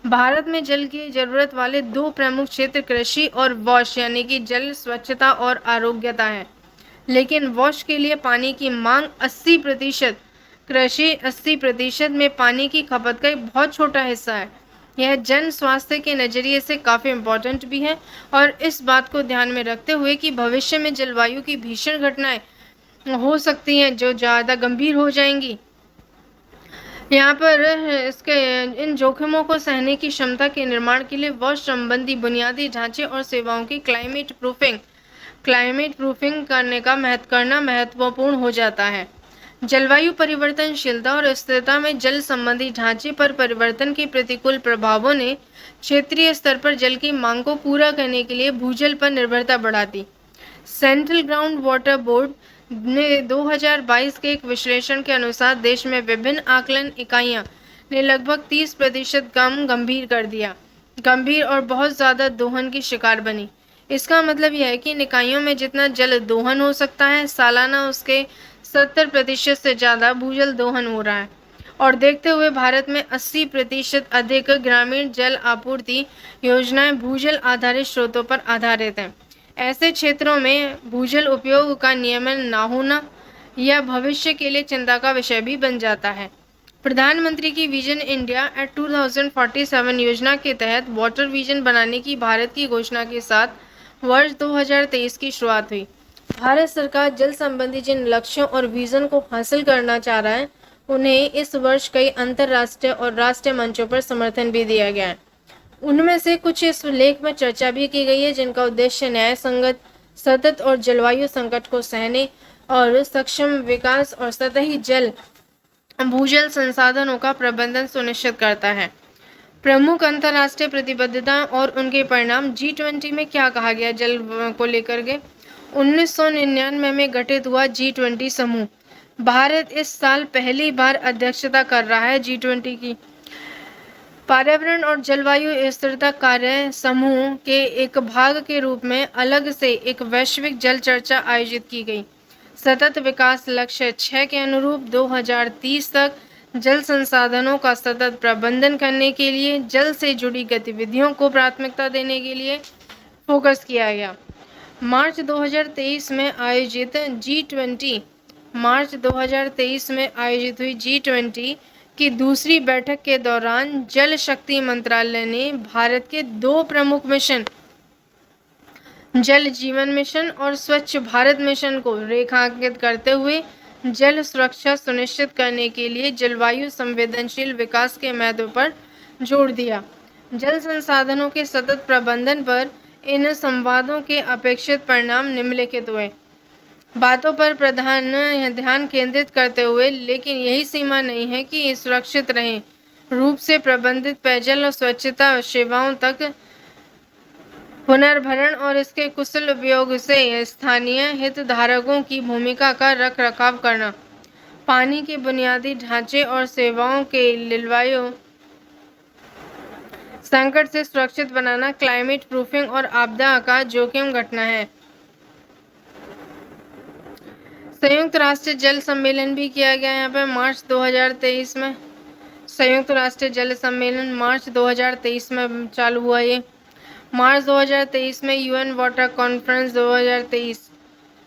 [SPEAKER 1] भारत में जल की जरूरत वाले 2 प्रमुख क्षेत्र कृषि और वॉश यानी कि जल स्वच्छता और आरोग्यता है, लेकिन वॉश के लिए पानी की मांग 80%, कृषि 80% में पानी की खपत का एक बहुत छोटा हिस्सा है। यह जन स्वास्थ्य के नज़रिए से काफ़ी इम्पोर्टेंट भी है और इस बात को ध्यान में रखते हुए कि भविष्य में जलवायु की भीषण घटनाएं हो सकती हैं जो ज़्यादा गंभीर हो जाएंगी। यहाँ पर इन जोखिमों को सहने की क्षमता के निर्माण के लिए वॉश संबंधी बुनियादी ढांचे और सेवाओं की क्लाइमेट प्रूफिंग करना महत्वपूर्ण हो जाता है। जलवायु परिवर्तनशीलता और स्थिरता में जल संबंधी ढांचे पर परिवर्तन के प्रतिकूल प्रभावों ने क्षेत्रीय स्तर पर जल की मांग को पूरा करने के लिए भूजल पर निर्भरता बढ़ा दी। सेंट्रल ग्राउंड वाटर बोर्ड ने 2022 के एक विश्लेषण के अनुसार देश में विभिन्न आकलन इकाइयां ने लगभग 30% कम गंभीर कर दिया। गंभीर और बहुत ज़्यादा दोहन की शिकार बनी। इसका मतलब यह है कि इन इकाइयों में जितना जल दोहन हो सकता है, सालाना उसके 70% से ज़्यादा भूजल दोहन हो रहा है। और देखते हुए भारत में 80% अधिक ग्रामीण जल आपूर्ति योजनाएं भूजल आधारित स्रोतों पर आधारित हैं। ऐसे क्षेत्रों में भूजल उपयोग का नियमन न होना यह भविष्य के लिए चिंता का विषय भी बन जाता है। प्रधानमंत्री की विजन इंडिया एट 2047 योजना के तहत वाटर विजन बनाने की भारत की घोषणा के साथ वर्ष 2023 की शुरुआत हुई। भारत सरकार जल संबंधी जिन लक्ष्यों और विजन को हासिल करना चाह रहा है, उन्हें इस वर्ष कई अंतर्राष्ट्रीय और राष्ट्रीय मंचों पर समर्थन भी दिया गया है। उनमें से कुछ इस लेख में चर्चा भी की गई है, जिनका उद्देश्य न्याय संगत, सतत और जलवायु संकट को सहने और सक्षम विकास और सतही भूजल संसाधनों का प्रबंधन सुनिश्चित करता है। प्रमुख अंतर्राष्ट्रीय प्रतिबद्धता और उनके परिणाम। G20 में क्या कहा गया जल को लेकर के? 1999 में गठित हुआ G20 समूह। भारत इस साल पहली बार अध्यक्षता कर रहा है G20 की। पर्यावरण और जलवायु स्थिरता कार्य समूह के एक भाग के रूप में अलग से एक वैश्विक जल चर्चा आयोजित की गई। सतत विकास लक्ष्य 6 के अनुरूप 2030 तक जल संसाधनों का सतत प्रबंधन करने के लिए जल से जुड़ी गतिविधियों को प्राथमिकता देने के लिए फोकस किया गया। मार्च 2023 में आयोजित हुई G20 की दूसरी बैठक के दौरान जल शक्ति मंत्रालय ने भारत के 2 प्रमुख मिशन, जल जीवन मिशन और स्वच्छ भारत मिशन को रेखांकित करते हुए जल सुरक्षा सुनिश्चित करने के लिए जलवायु संवेदनशील विकास के महत्व पर जोर दिया। जल संसाधनों के सतत प्रबंधन पर इन संवादों के अपेक्षित परिणाम निम्नलिखित हुए। बातों पर प्रधान ध्यान केंद्रित करते हुए, लेकिन यही सीमा नहीं है कि सुरक्षित रहें रूप से प्रबंधित पेयजल और स्वच्छता सेवाओं तक पुनर्भरण और इसके कुशल उपयोग से स्थानीय हितधारकों की भूमिका का रखरखाव करना, पानी के बुनियादी ढांचे और सेवाओं के जलवायु संकट से सुरक्षित बनाना, क्लाइमेट प्रूफिंग और आपदा का जोखिम घटना है। संयुक्त राष्ट्र जल सम्मेलन भी किया गया यहाँ पे मार्च 2023 में। संयुक्त राष्ट्र जल सम्मेलन मार्च 2023 में चालू हुआ। ये मार्च 2023 में यूएन वाटर कॉन्फ्रेंस 2023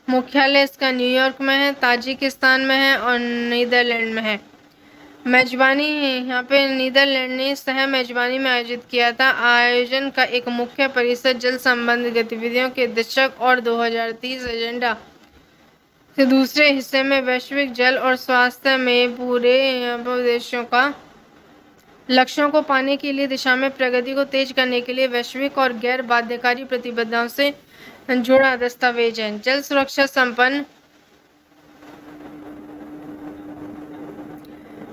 [SPEAKER 1] मुख्यालय इसका न्यूयॉर्क में है, ताजिकिस्तान में है और नीदरलैंड में है। मेजबानी यहाँ पे नीदरलैंड ने सह मेजबानी में आयोजित किया था। आयोजन का एक मुख्य परिसर जल संबंधी गतिविधियों के दशक और 2030 एजेंडा के दूसरे हिस्से में वैश्विक जल और स्वास्थ्य में पूरे देशों का लक्ष्यों को पाने के लिए दिशा में प्रगति को तेज करने के लिए वैश्विक और गैर बाध्यकारी प्रतिबद्धताओं से जुड़ा दस्तावेज है। जल सुरक्षा संपन्न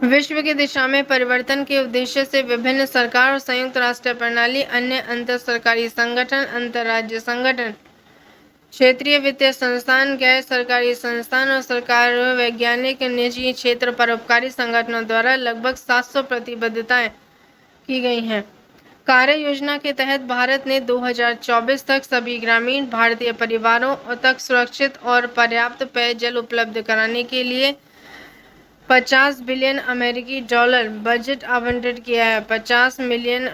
[SPEAKER 1] विश्व की दिशा में परिवर्तन के उद्देश्य से विभिन्न सरकार और संयुक्त राष्ट्र प्रणाली, अन्य अंतर सरकारी संगठन, अंतर्राज्य संगठन, क्षेत्रीय वित्तीय संस्थान, गैर सरकारी संस्थान और सरकार, वैज्ञानिक, निजी क्षेत्र, परोपकारी संगठनों द्वारा लगभग 700 प्रतिबद्धताएं की गई हैं। कार्य योजना के तहत भारत ने 2024 तक सभी ग्रामीण भारतीय परिवारों तक सुरक्षित और पर्याप्त पेयजल उपलब्ध कराने के लिए $50 बिलियन बजट आवंटित किया है। $50 मिलियन,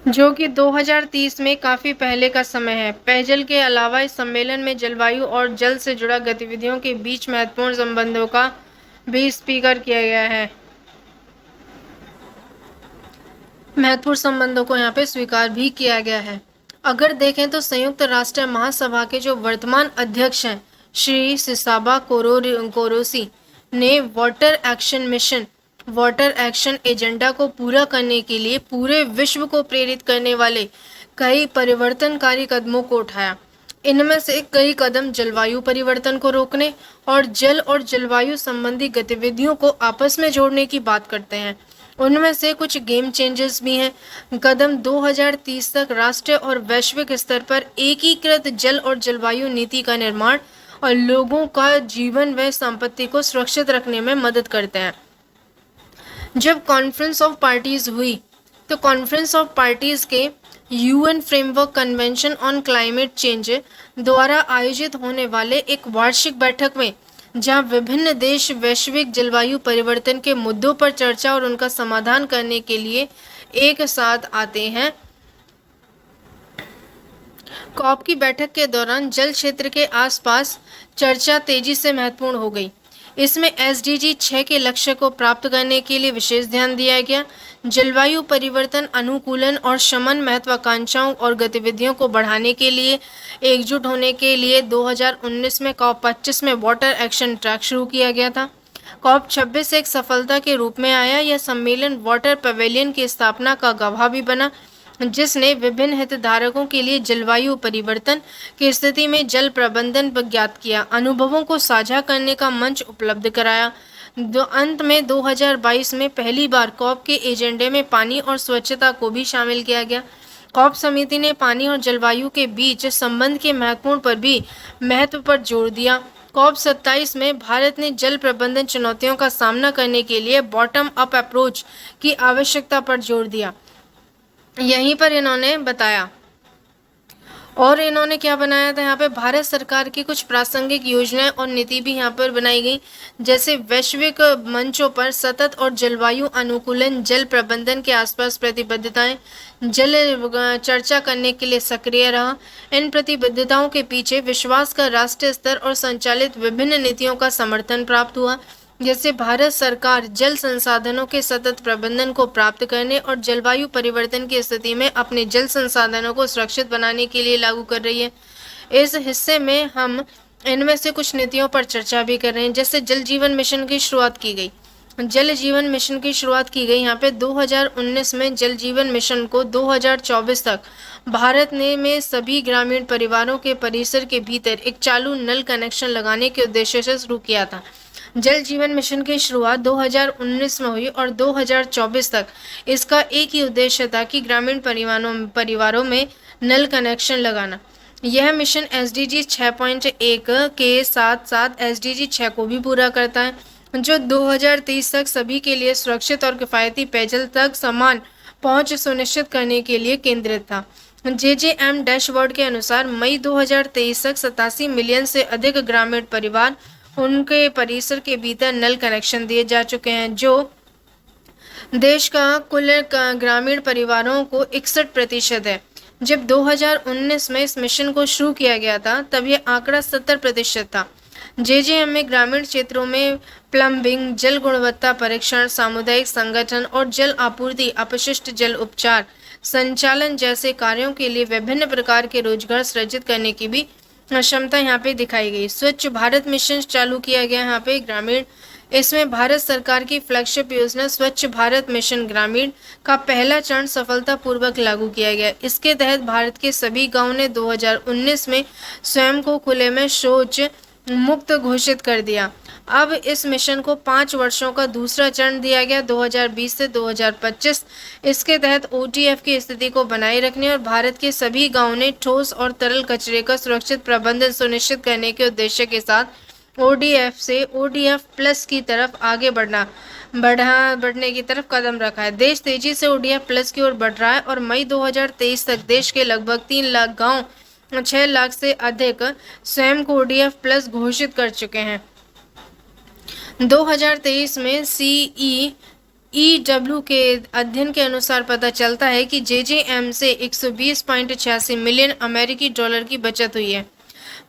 [SPEAKER 1] जो कि 2030 में काफी पहले का समय है। पेयजल के अलावा इस सम्मेलन में जलवायु और जल से जुड़ा गतिविधियों के बीच महत्वपूर्ण संबंधों का भी स्वीकार किया गया है। महत्वपूर्ण संबंधों को यहाँ पे स्वीकार भी किया गया है। अगर देखें तो संयुक्त राष्ट्र महासभा के जो वर्तमान अध्यक्ष हैं श्री सिसाबा कोरोसी ने वाटर एक्शन एजेंडा को पूरा करने के लिए पूरे विश्व को प्रेरित करने वाले कई परिवर्तनकारी कदमों को उठाया। इनमें से कई कदम जलवायु परिवर्तन को रोकने और जल और जलवायु संबंधी गतिविधियों को आपस में जोड़ने की बात करते हैं। उनमें से कुछ गेम चेंजर्स भी हैं। कदम 2030 तक राष्ट्रीय और वैश्विक स्तर पर एकीकृत जल और जलवायु नीति का निर्माण और लोगों का जीवन व संपत्ति को सुरक्षित रखने में मदद करते हैं। जब कॉन्फ्रेंस ऑफ पार्टीज हुई तो कॉन्फ्रेंस ऑफ पार्टीज के UN framework convention on climate change द्वारा आयोजित होने वाले एक वार्षिक बैठक में, जहां विभिन्न देश वैश्विक जलवायु परिवर्तन के मुद्दों पर चर्चा और उनका समाधान करने के लिए एक साथ आते हैं। कॉप की बैठक के दौरान जल क्षेत्र के आसपास चर्चा तेजी से महत्वपूर्ण हो गई। इसमें SDG 6 के लक्ष्य को प्राप्त करने के लिए विशेष ध्यान दिया गया। जलवायु परिवर्तन अनुकूलन और शमन महत्वाकांक्षाओं और गतिविधियों को बढ़ाने के लिए एकजुट होने के लिए 2019 में COP 25 में वाटर एक्शन ट्रैक शुरू किया गया था। COP 26 एक सफलता के रूप में आया। यह सम्मेलन वाटर पवेलियन की स्थापना का गवाह भी बना, जिसने विभिन्न हितधारकों के लिए जलवायु परिवर्तन की स्थिति में जल प्रबंधन पर ज्ञात किया अनुभवों को साझा करने का मंच उपलब्ध कराया। अंत में 2022 में पहली बार कॉप के एजेंडे में पानी और स्वच्छता को भी शामिल किया गया। कॉप समिति ने पानी और जलवायु के बीच संबंध के महत्व पर जोर दिया। COP 27 में भारत ने जल प्रबंधन चुनौतियों का सामना करने के लिए बॉटम अप अप्रोच की आवश्यकता पर जोर दिया। यहीं पर इन्होंने बताया और इन्होंने क्या बनाया था, यहाँ पे भारत सरकार की कुछ प्रासंगिक योजनाएं और नीति भी यहाँ पर बनाई गई, जैसे वैश्विक मंचों पर सतत और जलवायु अनुकूलन, जल प्रबंधन के आसपास प्रतिबद्धताएं, जल चर्चा करने के लिए सक्रिय रहा। इन प्रतिबद्धताओं के पीछे विश्वास का राष्ट्रीय स्तर और संचालित विभिन्न नीतियों का समर्थन प्राप्त हुआ, जैसे भारत सरकार जल संसाधनों के सतत प्रबंधन को प्राप्त करने और जलवायु परिवर्तन की स्थिति में अपने जल संसाधनों को सुरक्षित बनाने के लिए लागू कर रही है। इस हिस्से में हम इनमें से कुछ नीतियों पर चर्चा भी कर रहे हैं, जैसे जल जीवन मिशन की शुरुआत की गई। जल जीवन मिशन की शुरुआत की गई यहाँ पे 2019 में। जल जीवन मिशन को 2024 तक भारत ने में सभी ग्रामीण परिवारों के परिसर के भीतर एक चालू नल कनेक्शन लगाने के उद्देश्य से शुरू किया था। जल जीवन मिशन की शुरुआत 2019 में हुई और 2024 तक इसका एक ही उद्देश्य था कि ग्रामीण परिवारों में नल कनेक्शन लगाना। यह मिशन SDG 6.1 के साथ साथ SDG 6 को भी पूरा करता है, जो 2030 तक सभी के लिए सुरक्षित और किफ़ायती पेयजल तक समान पहुंच सुनिश्चित करने के लिए केंद्रित था। JJM डैशबोर्ड के अनुसार मई 2023 तक 87 मिलियन से अधिक ग्रामीण परिवार उनके परिसर के भीतर नल कनेक्शन दिए जा चुके हैं, जो देश का कुल ग्रामीण परिवारों को 61% है। जब 2019 में इस मिशन को शुरू किया गया था तब यह आंकड़ा 70% था। JJM में ग्रामीण क्षेत्रों में प्लम्बिंग, जल गुणवत्ता परीक्षण, सामुदायिक संगठन और जल आपूर्ति, अपशिष्ट जल उपचार संचालन जैसे कार्यों के लिए विभिन्न प्रकार के रोजगार सृजित करने की भी क्षमता यहाँ पे दिखाई गई। स्वच्छ भारत मिशन चालू किया गया यहाँ पे ग्रामीण। इसमें भारत सरकार की फ्लैगशिप योजना स्वच्छ भारत मिशन ग्रामीण का पहला चरण सफलतापूर्वक लागू किया गया। इसके तहत भारत के सभी गांवों ने 2019 में स्वयं को खुले में शौच मुक्त घोषित कर दिया। अब इस मिशन को 5 वर्षों का दूसरा चरण दिया गया 2020 से 2025। इसके तहत ODF की स्थिति को बनाए रखने और भारत के सभी गांवों ने ठोस और तरल कचरे का सुरक्षित प्रबंधन सुनिश्चित करने के उद्देश्य के साथ ODF से ODF प्लस की तरफ आगे बढ़ने की तरफ कदम रखा है। देश तेजी से ODF प्लस की ओर बढ़ रहा है और मई 2023 तक देश के लगभग 3 लाख गाँव 6 लाख से अधिक स्वयं को ODF प्लस घोषित कर चुके हैं। 2023 में CEEW के अध्ययन के अनुसार पता चलता है कि JJM से 120.86 मिलियन अमेरिकी डॉलर की बचत हुई है।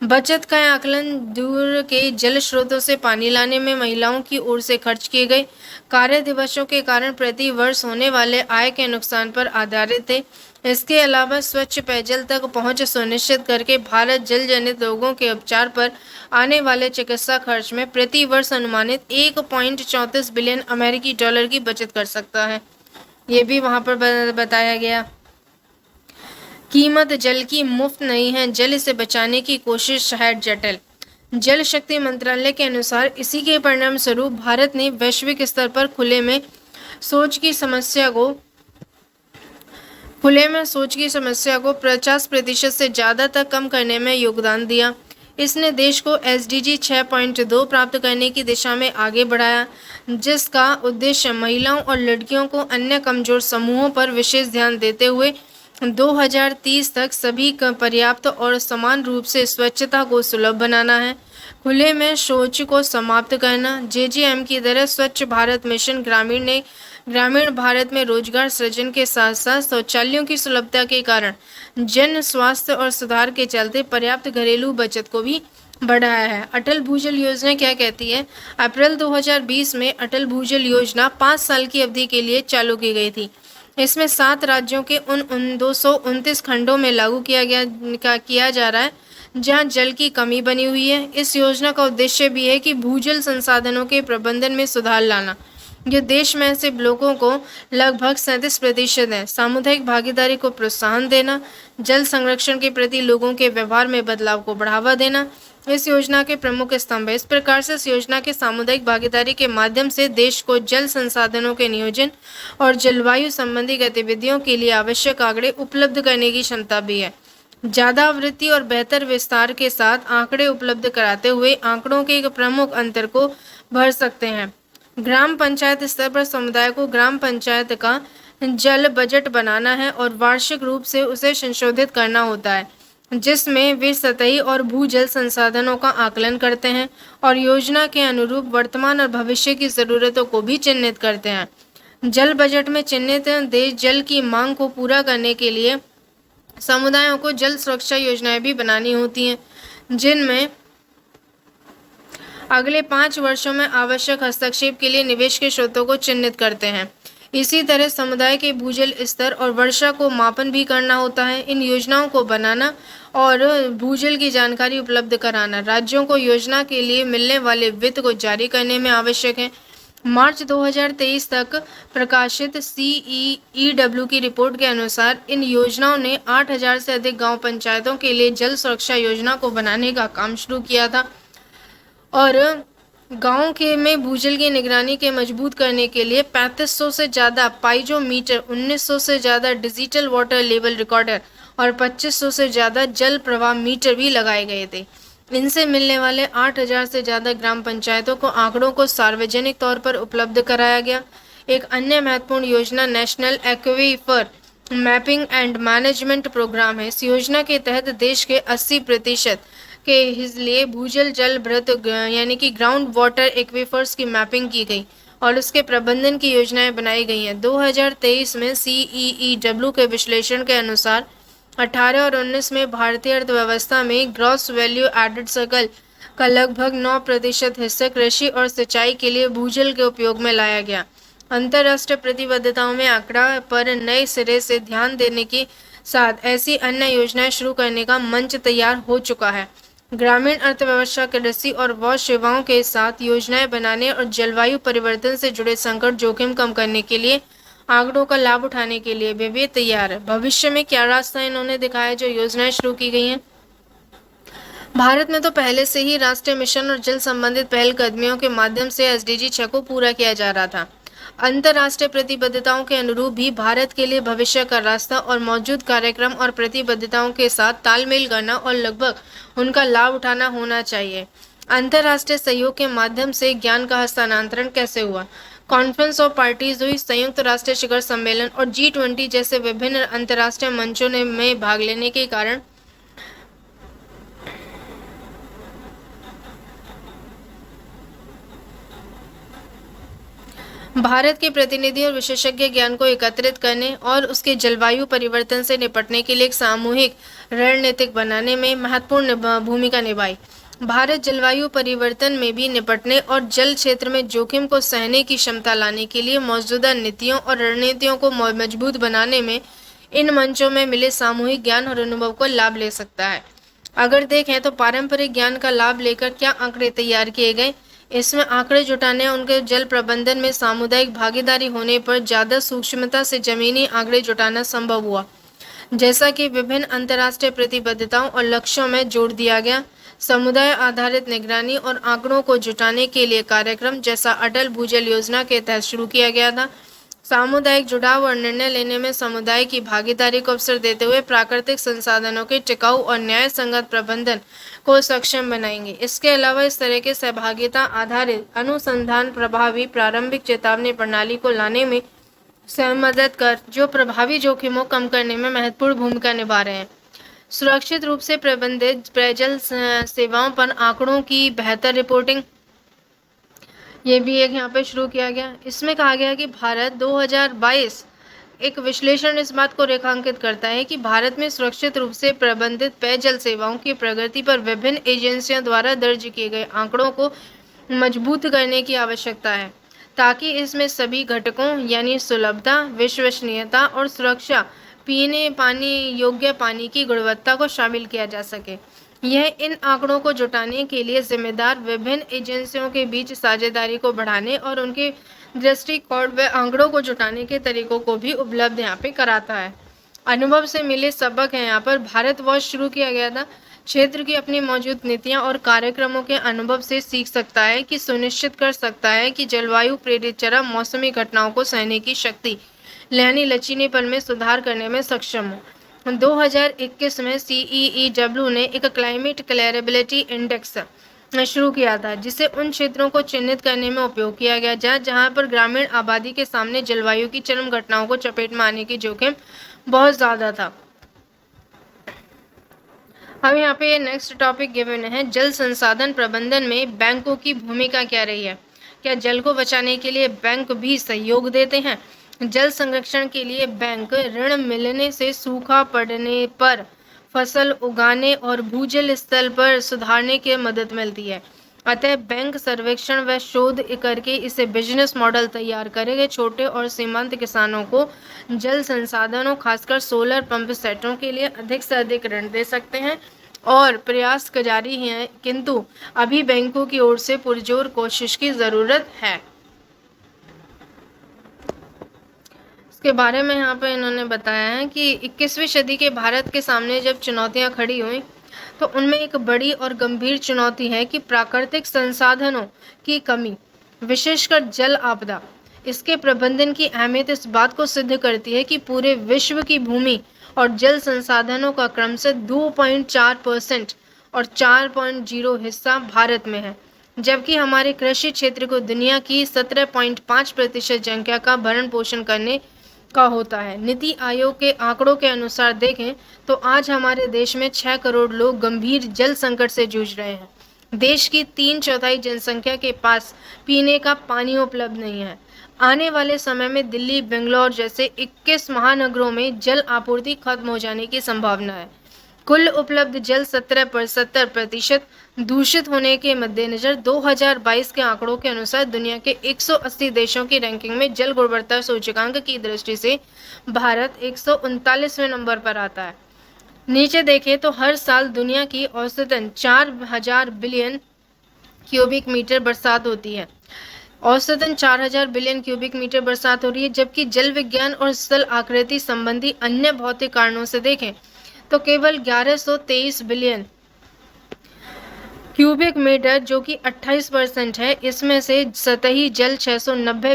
[SPEAKER 1] बचत का आकलन दूर के जल स्रोतों से पानी लाने में महिलाओं की ओर से खर्च किए गए कार्य दिवसों के कारण प्रति वर्ष होने वाले आय के नुकसान पर आधारित थे। इसके अलावा स्वच्छ पेयजल तक पहुंच सुनिश्चित करके भारत जल जनित रोगों के उपचार पर आने वाले चिकित्सा खर्च में प्रति वर्ष अनुमानित 1.34 बिलियन अमेरिकी डॉलर की बचत कर सकता है। ये भी वहां पर बताया गया। कीमत जल की मुफ्त नहीं है, जल से बचाने की कोशिश है जटिल। जल शक्ति मंत्रालय के अनुसार इसी के परिणाम स्वरूप भारत ने वैश्विक स्तर पर खुले में शौच की समस्या को 50% से ज़्यादा तक कम करने में योगदान दिया। इसने देश को SDG 6.2 प्राप्त करने की दिशा में आगे बढ़ाया, जिसका उद्देश्य महिलाओं और लड़कियों को अन्य कमजोर समूहों पर विशेष ध्यान देते हुए 2030 तक सभी का पर्याप्त और समान रूप से स्वच्छता को सुलभ बनाना है। खुले में शौच को समाप्त करना। JJM की तरह स्वच्छ भारत मिशन ग्रामीण ने ग्रामीण भारत में रोजगार सृजन के साथ साथ शौचालयों की सुलभता के कारण जन स्वास्थ्य और सुधार के चलते पर्याप्त घरेलू बचत को भी बढ़ाया है। अटल भूजल योजना क्या कहती है? अप्रैल 2020 में अटल भूजल योजना 5 साल की अवधि के लिए चालू की गई थी। इसमें 7 राज्यों के उन 229 खंडों में लागू किया जा रहा है जहां जल की कमी बनी हुई है। इस योजना का उद्देश्य भी है कि भूजल संसाधनों के प्रबंधन में सुधार लाना, जो देश में ऐसे ब्लॉकों को लगभग 37% है। सामुदायिक भागीदारी को प्रोत्साहन देना, जल संरक्षण के प्रति लोगों के व्यवहार में बदलाव को बढ़ावा देना इस योजना के प्रमुख स्तंभ है। इस प्रकार से इस योजना के सामुदायिक भागीदारी के माध्यम से देश को जल संसाधनों के नियोजन और जलवायु संबंधी गतिविधियों के लिए आवश्यक आंकड़े उपलब्ध करने की क्षमता भी है। ज़्यादा आवृत्ति और बेहतर विस्तार के साथ आंकड़े उपलब्ध कराते हुए आंकड़ों के एक प्रमुख अंतर को भर सकते हैं। ग्राम पंचायत स्तर पर समुदाय को ग्राम पंचायत का जल बजट बनाना है और वार्षिक रूप से उसे संशोधित करना होता है। जिसमें वे सतही और भूजल संसाधनों का आकलन करते हैं और योजना के अनुरूप वर्तमान और भविष्य की ज़रूरतों को भी चिह्नित करते हैं। जल बजट में चिन्हित देश जल की मांग को पूरा करने के लिए समुदायों को जल सुरक्षा योजनाएं भी बनानी होती हैं, जिनमें अगले 5 वर्षों में आवश्यक हस्तक्षेप के लिए निवेश के स्रोतों को चिन्हित करते हैं। इसी तरह समुदाय के भूजल स्तर और वर्षा को मापन भी करना होता है। इन योजनाओं को बनाना और भूजल की जानकारी उपलब्ध कराना राज्यों को योजना के लिए मिलने वाले वित्त को जारी करने में आवश्यक है। मार्च 2023 तक प्रकाशित CEEW की रिपोर्ट के अनुसार इन योजनाओं ने 8000 से अधिक गांव पंचायतों के लिए जल सुरक्षा योजना को बनाने का काम शुरू किया था और गांव के में भूजल की निगरानी के मजबूत करने के लिए 3500 से ज़्यादा पाइजोमीटर, 1900 से ज़्यादा डिजिटल वाटर लेवल रिकॉर्डर और 2500 से ज़्यादा जल प्रवाह मीटर भी लगाए गए थे। इनसे मिलने वाले 8000 से ज़्यादा ग्राम पंचायतों को आंकड़ों को सार्वजनिक तौर पर उपलब्ध कराया गया। एक अन्य महत्वपूर्ण योजना national aquifer mapping and management programme है। इस योजना के तहत देश के 80% के लिए भूजल जल भ्रत यानी कि ग्राउंड वाटर एक्वीफर्स की मैपिंग की गई और उसके प्रबंधन की योजनाएं बनाई गई हैं। 2023 में CEEW के विश्लेषण के अनुसार 18 और 19 में भारतीय अर्थव्यवस्था में ग्रॉस वैल्यू एडेड सर्कल का लगभग 9% हिस्सा कृषि और सिंचाई के लिए भूजल के उपयोग में लाया गया। अंतर्राष्ट्रीय प्रतिबद्धताओं में आंकड़ा पर नए सिरे से ध्यान देने के साथ ऐसी अन्य योजनाएं शुरू करने का मंच तैयार हो चुका है। ग्रामीण अर्थव्यवस्था, कृषि और वॉश सेवाओं के साथ योजनाएं बनाने और जलवायु परिवर्तन से जुड़े संकट जोखिम कम करने के लिए आंकड़ों का लाभ उठाने के लिए वे तैयार है। भविष्य में क्या रास्ता इन्होंने दिखाया जो योजनाएं शुरू की गई हैं। भारत में तो पहले से ही राष्ट्रीय मिशन और जल संबंधित पहलकदमियों के माध्यम से SDG 6 को पूरा किया जा रहा था। अंतर्राष्ट्रीय प्रतिबद्धताओं के अनुरूप भी भारत के लिए भविष्य का रास्ता और मौजूद कार्यक्रम और प्रतिबद्धताओं के साथ तालमेल करना और लगभग उनका लाभ उठाना होना चाहिए। अंतर्राष्ट्रीय सहयोग के माध्यम से ज्ञान का हस्तांतरण कैसे हुआ। कॉन्फ्रेंस ऑफ पार्टीज हुई, संयुक्त राष्ट्र शिखर सम्मेलन और G20 जैसे विभिन्न अंतर्राष्ट्रीय मंचों में भाग लेने के कारण भारत के प्रतिनिधि और विशेषज्ञ ज्ञान को एकत्रित करने और उसके जलवायु परिवर्तन से निपटने के लिए एक सामूहिक रणनीतिक बनाने में महत्वपूर्ण भूमिका निभाई। भारत जलवायु परिवर्तन में भी निपटने और जल क्षेत्र में जोखिम को सहने की क्षमता लाने के लिए मौजूदा नीतियों और रणनीतियों को मजबूत बनाने में इन मंचों में मिले सामूहिक ज्ञान और अनुभव को लाभ ले सकता है। अगर देखें तो पारंपरिक ज्ञान का लाभ लेकर क्या आंकड़े तैयार किए गए। इसमें आंकड़े जुटाने और उनके जल प्रबंधन में सामुदायिक भागीदारी होने पर ज़्यादा सूक्ष्मता से जमीनी आंकड़े जुटाना संभव हुआ, जैसा कि विभिन्न अंतर्राष्ट्रीय प्रतिबद्धताओं और लक्ष्यों में जोड़ दिया गया। समुदाय आधारित निगरानी और आंकड़ों को जुटाने के लिए कार्यक्रम जैसा अटल भूजल योजना के तहत शुरू किया गया था। सामुदायिक जुड़ाव और निर्णय लेने में समुदाय की भागीदारी को अवसर देते हुए प्राकृतिक संसाधनों के टिकाऊ और न्याय संगत प्रबंधन को सक्षम बनाएंगे। इसके अलावा इस तरह के सहभागिता आधारित अनुसंधान प्रभावी प्रारंभिक चेतावनी प्रणाली को लाने में मदद कर जो प्रभावी जोखिमों कम करने में महत्वपूर्ण भूमिका निभा रहे हैं। सुरक्षित रूप से प्रबंधित पेयजल सेवाओं पर आंकड़ों की बेहतर रिपोर्टिंग, ये भी एक यहाँ पे शुरू किया गया। इसमें कहा गया कि भारत 2022 एक विश्लेषण इस बात को रेखांकित करता है कि भारत में सुरक्षित रूप से प्रबंधित पेयजल सेवाओं की प्रगति पर विभिन्न एजेंसियों द्वारा दर्ज किए गए आंकड़ों को मजबूत करने की आवश्यकता है, ताकि इसमें सभी घटकों यानी सुलभता, विश्वसनीयता और सुरक्षा, पीने पानी योग्य पानी की गुणवत्ता को शामिल किया जा सके। यह इन आंकड़ों को जुटाने के लिए जिम्मेदार विभिन्न एजेंसियों के बीच साझेदारी को बढ़ाने और उनके दृष्टिकोण व आंकड़ों को जुटाने के तरीकों को भी उपलब्ध यहाँ पे कराता है। अनुभव से मिले सबक है। यहाँ पर भारत वॉच शुरू किया गया था। क्षेत्र की अपनी मौजूद नीतियाँ और कार्यक्रमों के अनुभव से सीख सकता है कि सुनिश्चित कर सकता है कि जलवायु प्रेरित चरम मौसमी घटनाओं को सहने की शक्ति यानी लचीलेपन में सुधार करने में सक्षम हो। 2021 में CEEW ने एक क्लाइमेट क्लेरेबिलिटी इंडेक्स शुरू किया था, जिसे उन क्षेत्रों को चिन्हित करने में उपयोग किया गया जहां पर ग्रामीण आबादी के सामने जलवायु की चरम घटनाओं को चपेट में आने की जोखिम बहुत ज़्यादा था। अब यहाँ पे नेक्स्ट टॉपिक गिवन है, जल संसाधन प्रबंधन में बैंकों की भूमिका क्या रही है। क्या जल को बचाने के लिए बैंक भी सहयोग देते हैं। जल संरक्षण के लिए बैंक ऋण मिलने से सूखा पड़ने पर फसल उगाने और भूजल स्तर पर सुधारने की मदद मिलती है। अतः बैंक सर्वेक्षण व शोध करके इसे बिजनेस मॉडल तैयार करेंगे। छोटे और सीमांत किसानों को जल संसाधनों खासकर सोलर पंप सेटों के लिए अधिक से अधिक ऋण दे सकते हैं और प्रयास जारी हैं, किंतु अभी बैंकों की ओर से पुरजोर कोशिश की जरूरत है। इसके बारे में यहाँ पर इन्होंने बताया है कि 21वीं सदी के भारत के सामने जब चुनौतियाँ खड़ी हुई तो उनमें एक बड़ी और गंभीर चुनौती है कि प्राकृतिक संसाधनों की कमी, विशेषकर जल आपदा। इसके प्रबंधन की अहमियत इस बात को सिद्ध करती है कि पूरे विश्व की भूमि और जल संसाधनों का क्रमशः 2.4% और 4.0 हिस्सा भारत में है, जबकि हमारे कृषि क्षेत्र को दुनिया की 17.5% जनसंख्या का भरण पोषण करने का होता है। नीति आयोग के आंकड़ों के अनुसार देखें तो आज हमारे देश में 6 करोड़ लोग गंभीर जल संकट से जूझ रहे हैं। देश की 3/4 जनसंख्या के पास पीने का पानी उपलब्ध नहीं है। आने वाले समय में दिल्ली, बेंगलोर जैसे 21 महानगरों में जल आपूर्ति खत्म हो जाने की संभावना है। कुल उपलब्ध जल 70% दूषित होने के मद्देनजर 2022 के आंकड़ों के अनुसार दुनिया के 180 देशों की रैंकिंग में जल गुणवत्ता सूचकांक की दृष्टि से भारत 139वें नंबर पर आता है। नीचे देखें तो हर साल दुनिया की औसतन 4000 बिलियन क्यूबिक मीटर बरसात होती है। औसतन 4000 बिलियन क्यूबिक मीटर बरसात हो रही है, जबकि जल विज्ञान और स्थल आकृति संबंधी अन्य भौतिक कारणों से देखें तो केवल 1123 बिलियन क्यूबिक मीटर, जो कि 28% है। इसमें से सतही जल 690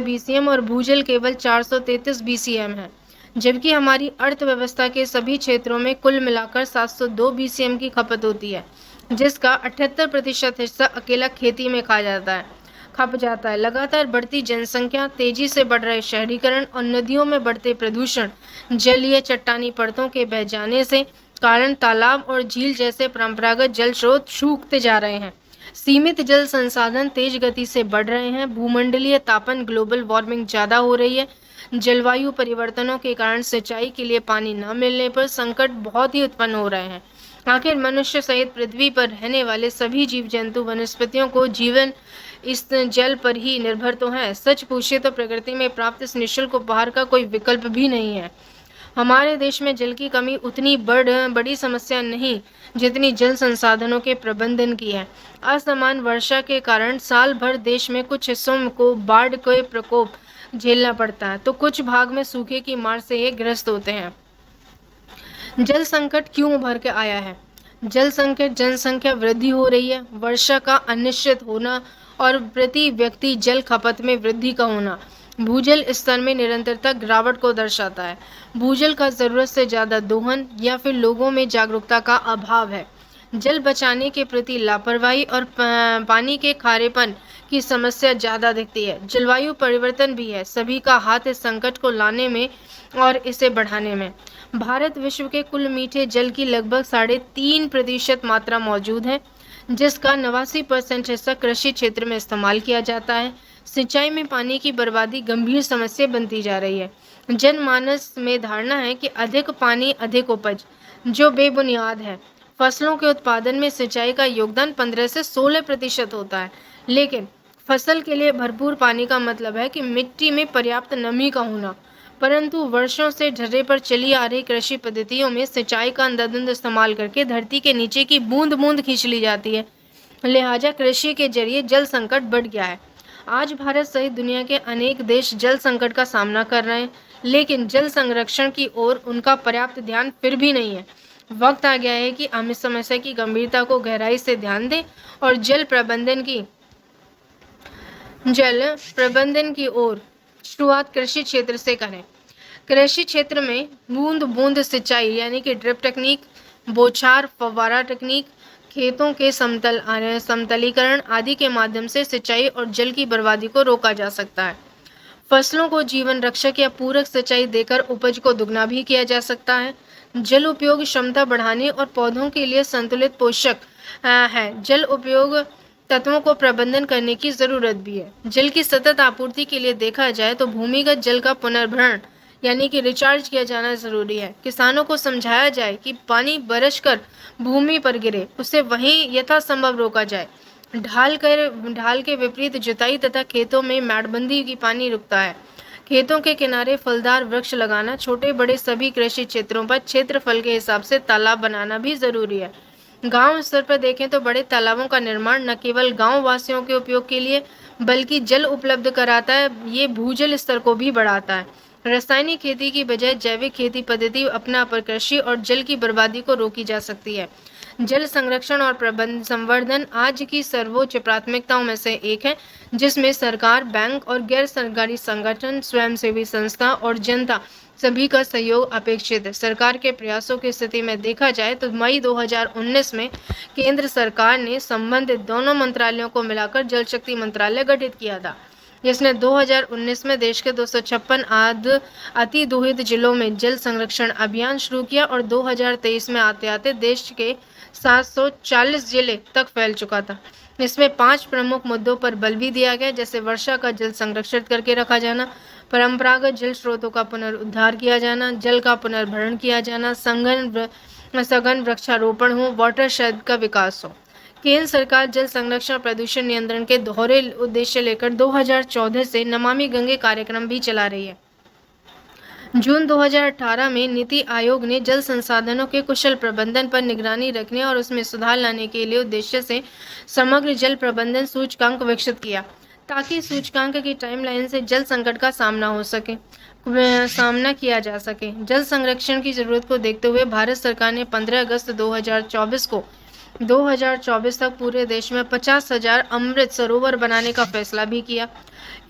[SPEAKER 1] BCM और भूजल केवल 433 BCM है, जबकि हमारी अर्थव्यवस्था के सभी क्षेत्रों में कुल मिलाकर 702 BCM की खपत होती है, जिसका 78% हिस्सा अकेला खेती में खप जाता है। लगातार बढ़ती जनसंख्या, तेजी से बढ़ रहे शहरीकरण और नदियों में बढ़ते प्रदूषण, जलीय चट्टानी परतों के बह जाने से कारण तालाब और झील जैसे परंपरागत जल स्रोत सूखते जा रहे हैं। सीमित जल संसाधन तेज गति से बढ़ रहे हैं। भूमंडलीय तापन, ग्लोबल वार्मिंग ज़्यादा हो रही है। जलवायु परिवर्तनों के कारण सिंचाई के लिए पानी न मिलने पर संकट बहुत ही उत्पन्न हो रहे हैं। आखिर मनुष्य सहित पृथ्वी पर रहने वाले सभी जीव जंतु, वनस्पतियों को जीवन इस जल पर ही निर्भर तो है। सच पूछे तो प्रकृति में प्राप्त इस निःशुल्क उपहार का कोई विकल्प भी नहीं है। हमारे देश में जल की कमी उतनी बड़ी समस्या नहीं जितनी जल संसाधनों के प्रबंधन की है। असमान वर्षा के कारण साल भर देश में कुछ हिस्सों को बाढ़ के प्रकोप झेलना पड़ता है, तो कुछ भाग में सूखे की मार से ये ग्रस्त होते हैं। जल संकट क्यों उभर के आया है? जल संकट, जनसंख्या वृद्धि हो रही है, वर्षा का अनिश्चित होना और प्रति व्यक्ति जल खपत में वृद्धि का होना, भूजल स्तर में निरंतरता गिरावट को दर्शाता है। भूजल का जरूरत से ज़्यादा दोहन या फिर लोगों में जागरूकता का अभाव है। जल बचाने के प्रति लापरवाही और पानी के खारेपन की समस्या ज़्यादा दिखती है। जलवायु परिवर्तन भी है, सभी का हाथ इस संकट को लाने में और इसे बढ़ाने में। भारत विश्व के कुल मीठे जल की लगभग 3.5% मात्रा मौजूद है, जिसका 89% हिस्सा कृषि क्षेत्र में इस्तेमाल किया जाता है। सिंचाई में पानी की बर्बादी गंभीर समस्या बनती जा रही है। जनमानस में धारणा है कि अधिक पानी अधिक उपज, जो बेबुनियाद है। फसलों के उत्पादन में सिंचाई का योगदान 15 से 16% होता है, लेकिन फसल के लिए भरपूर पानी का मतलब है कि मिट्टी में पर्याप्त नमी का होना। परंतु वर्षों से ढर्रे पर चली आ रही कृषि पद्धतियों में सिंचाई का अंधाधुंध इस्तेमाल करके धरती के नीचे की बूंद बूंद खींच ली जाती है। लिहाजा कृषि के जरिए जल संकट बढ़ गया है। आज भारत सहित दुनिया के अनेक देश जल संकट का सामना कर रहे हैं, लेकिन जल संरक्षण की ओर उनका पर्याप्त ध्यान फिर भी नहीं है। वक्त आ गया है कि हम इस समस्या की गंभीरता को गहराई से ध्यान दें और जल प्रबंधन की ओर शुरुआत कृषि क्षेत्र से करें। कृषि क्षेत्र में बूंद बूंद सिंचाई यानी कि ड्रिप टेक्निक, बौछार फव्वारा टेक्निक, खेतों के समतलीकरण आदि के माध्यम से सिंचाई और जल की बर्बादी को रोका जा सकता है। फसलों को जीवन रक्षक या पूरक सिंचाई देकर उपज को दुगना भी किया जा सकता है। जल उपयोग क्षमता बढ़ाने और पौधों के लिए संतुलित पोषक है। जल उपयोग तत्वों को प्रबंधन करने की जरूरत भी है। जल की सतत आपूर्ति के लिए देखा जाए तो भूमिगत जल का पुनर्भरण यानी कि रिचार्ज किया जाना जरूरी है। किसानों को समझाया जाए कि पानी बरस कर भूमि पर गिरे, उसे वहीं यथासंभव रोका जाए। ढाल के विपरीत जुताई तथा खेतों में मैड़बंदी की पानी रुकता है। खेतों के किनारे फलदार वृक्ष लगाना, छोटे बड़े सभी कृषि क्षेत्रों पर क्षेत्रफल के हिसाब से तालाब बनाना भी जरूरी है। गांव स्तर पर देखें तो बड़े तालाबों का निर्माण न केवल गांव वासियों के उपयोग के लिए बल्कि जल उपलब्ध कराता है, ये भूजल स्तर को भी बढ़ाता है। रासायनिक खेती की बजाय जैविक खेती पद्धति अपना पर कृषि और जल की बर्बादी को रोकी जा सकती है। जल संरक्षण और प्रबंध संवर्धन आज की सर्वोच्च प्राथमिकताओं में से एक है, जिसमें सरकार, बैंक और गैर सरकारी संगठन, स्वयंसेवी संस्था और जनता सभी का सहयोग अपेक्षित है। सरकार के प्रयासों की स्थिति में देखा जाए तो मई 2019 में केंद्र सरकार ने संबंधित दोनों मंत्रालयों को मिलाकर जल शक्ति मंत्रालय गठित किया था, जिसने 2019 में देश के 256 अति दोहित जिलों में जल संरक्षण अभियान शुरू किया और 2023 में आते आते देश के 740 जिले तक फैल चुका था। इसमें 5 प्रमुख मुद्दों पर बल भी दिया गया, जैसे वर्षा का जल संरक्षित करके रखा जाना, परंपरागत जल स्रोतों का पुनरुद्धार किया जाना, जल का पुनर्भरण किया जाना, सघन वृक्षारोपण हो, वाटरशेड का विकास हो। केंद्र सरकार जल संरक्षण प्रदूषण नियंत्रण के दोहरे उद्देश्य लेकर 2014 से नमामि गंगे कार्यक्रम भी चला रही है। जून 2018 में नीति आयोग ने जल संसाधनों के कुशल प्रबंधन पर निगरानी रखने और उसमें सुधार लाने के लिए उद्देश्य से समग्र जल प्रबंधन सूचकांक विकसित किया, ताकि सूचकांक की टाइमलाइन से जल संकट का सामना किया जा सके। जल संरक्षण की जरूरत को देखते हुए भारत सरकार ने 15 अगस्त 2024 तक पूरे देश में 50,000 अमृत सरोवर बनाने का फैसला भी किया।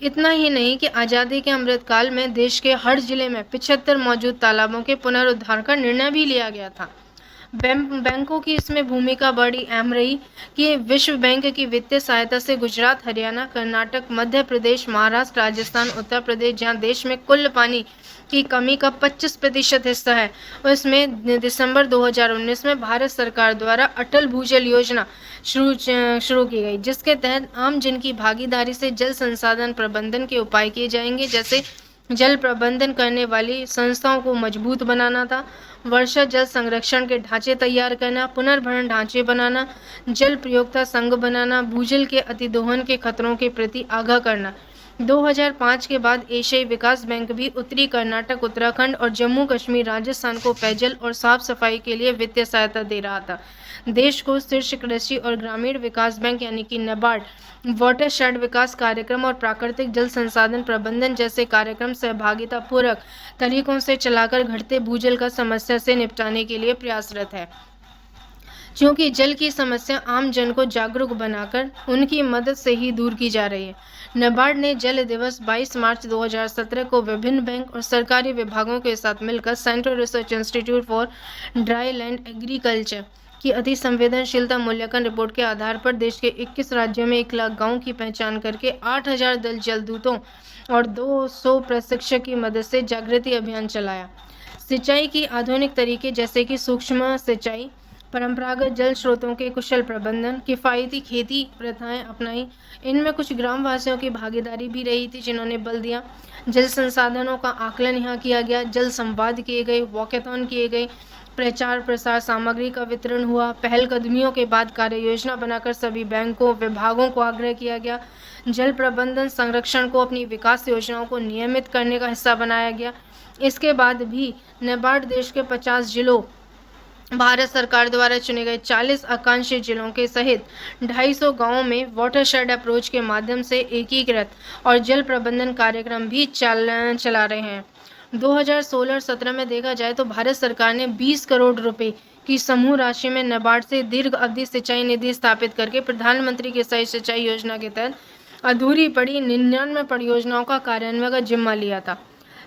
[SPEAKER 1] इतना ही नहीं कि आज़ादी के अमृत काल में देश के हर जिले में 75 मौजूद तालाबों के पुनरुद्धार का निर्णय भी लिया गया था। बैंकों की इसमें भूमिका बड़ी अहम रही कि विश्व बैंक की वित्तीय सहायता से गुजरात, हरियाणा, कर्नाटक, मध्य प्रदेश, महाराष्ट्र, राजस्थान, उत्तर प्रदेश, जहां देश में कुल पानी की कमी का 25% हिस्सा है, उसमें दिसंबर 2019 में भारत सरकार द्वारा अटल भूजल योजना शुरू की गई, जिसके तहत आम जन की भागीदारी से जल संसाधन प्रबंधन के उपाय किए जाएंगे, जैसे जल प्रबंधन करने वाली संस्थाओं को मजबूत बनाना था, वर्षा जल संरक्षण के ढांचे तैयार करना, पुनर्भरण ढांचे बनाना, जल प्रयोक्ता संघ बनाना, भूजल के अतिदोहन के खतरों के प्रति आगाह करना। 2005 के बाद एशियाई विकास बैंक भी उत्तरी कर्नाटक, उत्तराखंड और जम्मू कश्मीर, राजस्थान को पेयजल और साफ सफाई के लिए वित्तीय सहायता दे रहा था। देश को शीर्ष कृषि और ग्रामीण विकास बैंक यानी कि नाबार्ड, वाटरशेड विकास कार्यक्रम और प्राकृतिक जल संसाधन प्रबंधन जैसे कार्यक्रम सहभागिता पूर्वक तरीकों से चलाकर घटते भूजल का समस्या से निपटाने के लिए प्रयासरत है। क्योंकि जल की समस्या आम जन को जागरूक बनाकर उनकी मदद से ही दूर की जा रही है। नाबार्ड ने जल दिवस 22 मार्च 2017 को विभिन्न बैंक और सरकारी विभागों के साथ मिलकर central research institute for dry land agriculture की अति संवेदनशीलता मूल्यांकन रिपोर्ट के आधार पर देश के 21 राज्यों में 1 लाख गाँव की पहचान करके 8,000 दल जलदूतों और 200 प्रशिक्षक की मदद से जागृति अभियान चलाया। सिंचाई की आधुनिक तरीके जैसे कि सूक्ष्म सिंचाई, परंपरागत जल स्रोतों के कुशल प्रबंधन, किफ़ायती खेती प्रथाएं अपनाई। इनमें कुछ ग्रामवासियों की भागीदारी भी रही थी, जिन्होंने बल दिया। जल संसाधनों का आकलन यहाँ किया गया, जल संवाद किए गए, वॉकेथॉन किए गए, प्रचार प्रसार सामग्री का वितरण हुआ। पहलकदमियों के बाद कार्य योजना बनाकर सभी बैंकों, विभागों को आग्रह किया गया। जल प्रबंधन संरक्षण को अपनी विकास योजनाओं को नियमित करने का हिस्सा बनाया गया। इसके बाद भी नाबार्ड देश के 50 जिलों, भारत सरकार द्वारा चुने गए 40 आकांक्षी जिलों के सहित 250 गांवों में वाटरशेड अप्रोच के माध्यम से एकीकृत और जल प्रबंधन कार्यक्रम भी चला रहे हैं। 2016-17 में देखा जाए तो भारत सरकार ने 20 करोड़ रुपए की समूह राशि में नाबार्ड से दीर्घ अवधि सिंचाई निधि स्थापित करके प्रधानमंत्री किसान सिंचाई योजना के तहत अधूरी पड़ी 99 परियोजनाओं का कार्यान्वयन का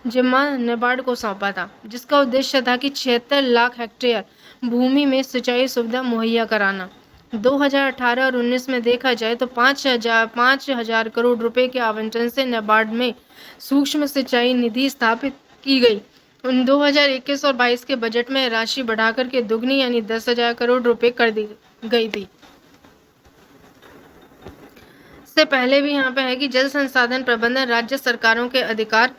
[SPEAKER 1] जिम्मा नाबार्ड को सौंपा था, जिसका उद्देश्य था कि 76 लाख हेक्टेयर भूमि में सिंचाई सुविधा मुहैया कराना। 2018 और 19 में देखा जाए तो 5,000 करोड़ रुपए के आवंटन से नाबार्ड में सूक्ष्म सिंचाई निधि स्थापित की गई, उन 2021 और 22 के बजट में राशि बढ़ाकर के दुगनी यानी 10,000 करोड़ रुपए कर दी गई थी। इससे पहले भी यहाँ पे है कि जल संसाधन प्रबंधन राज्य सरकारों के अधिकार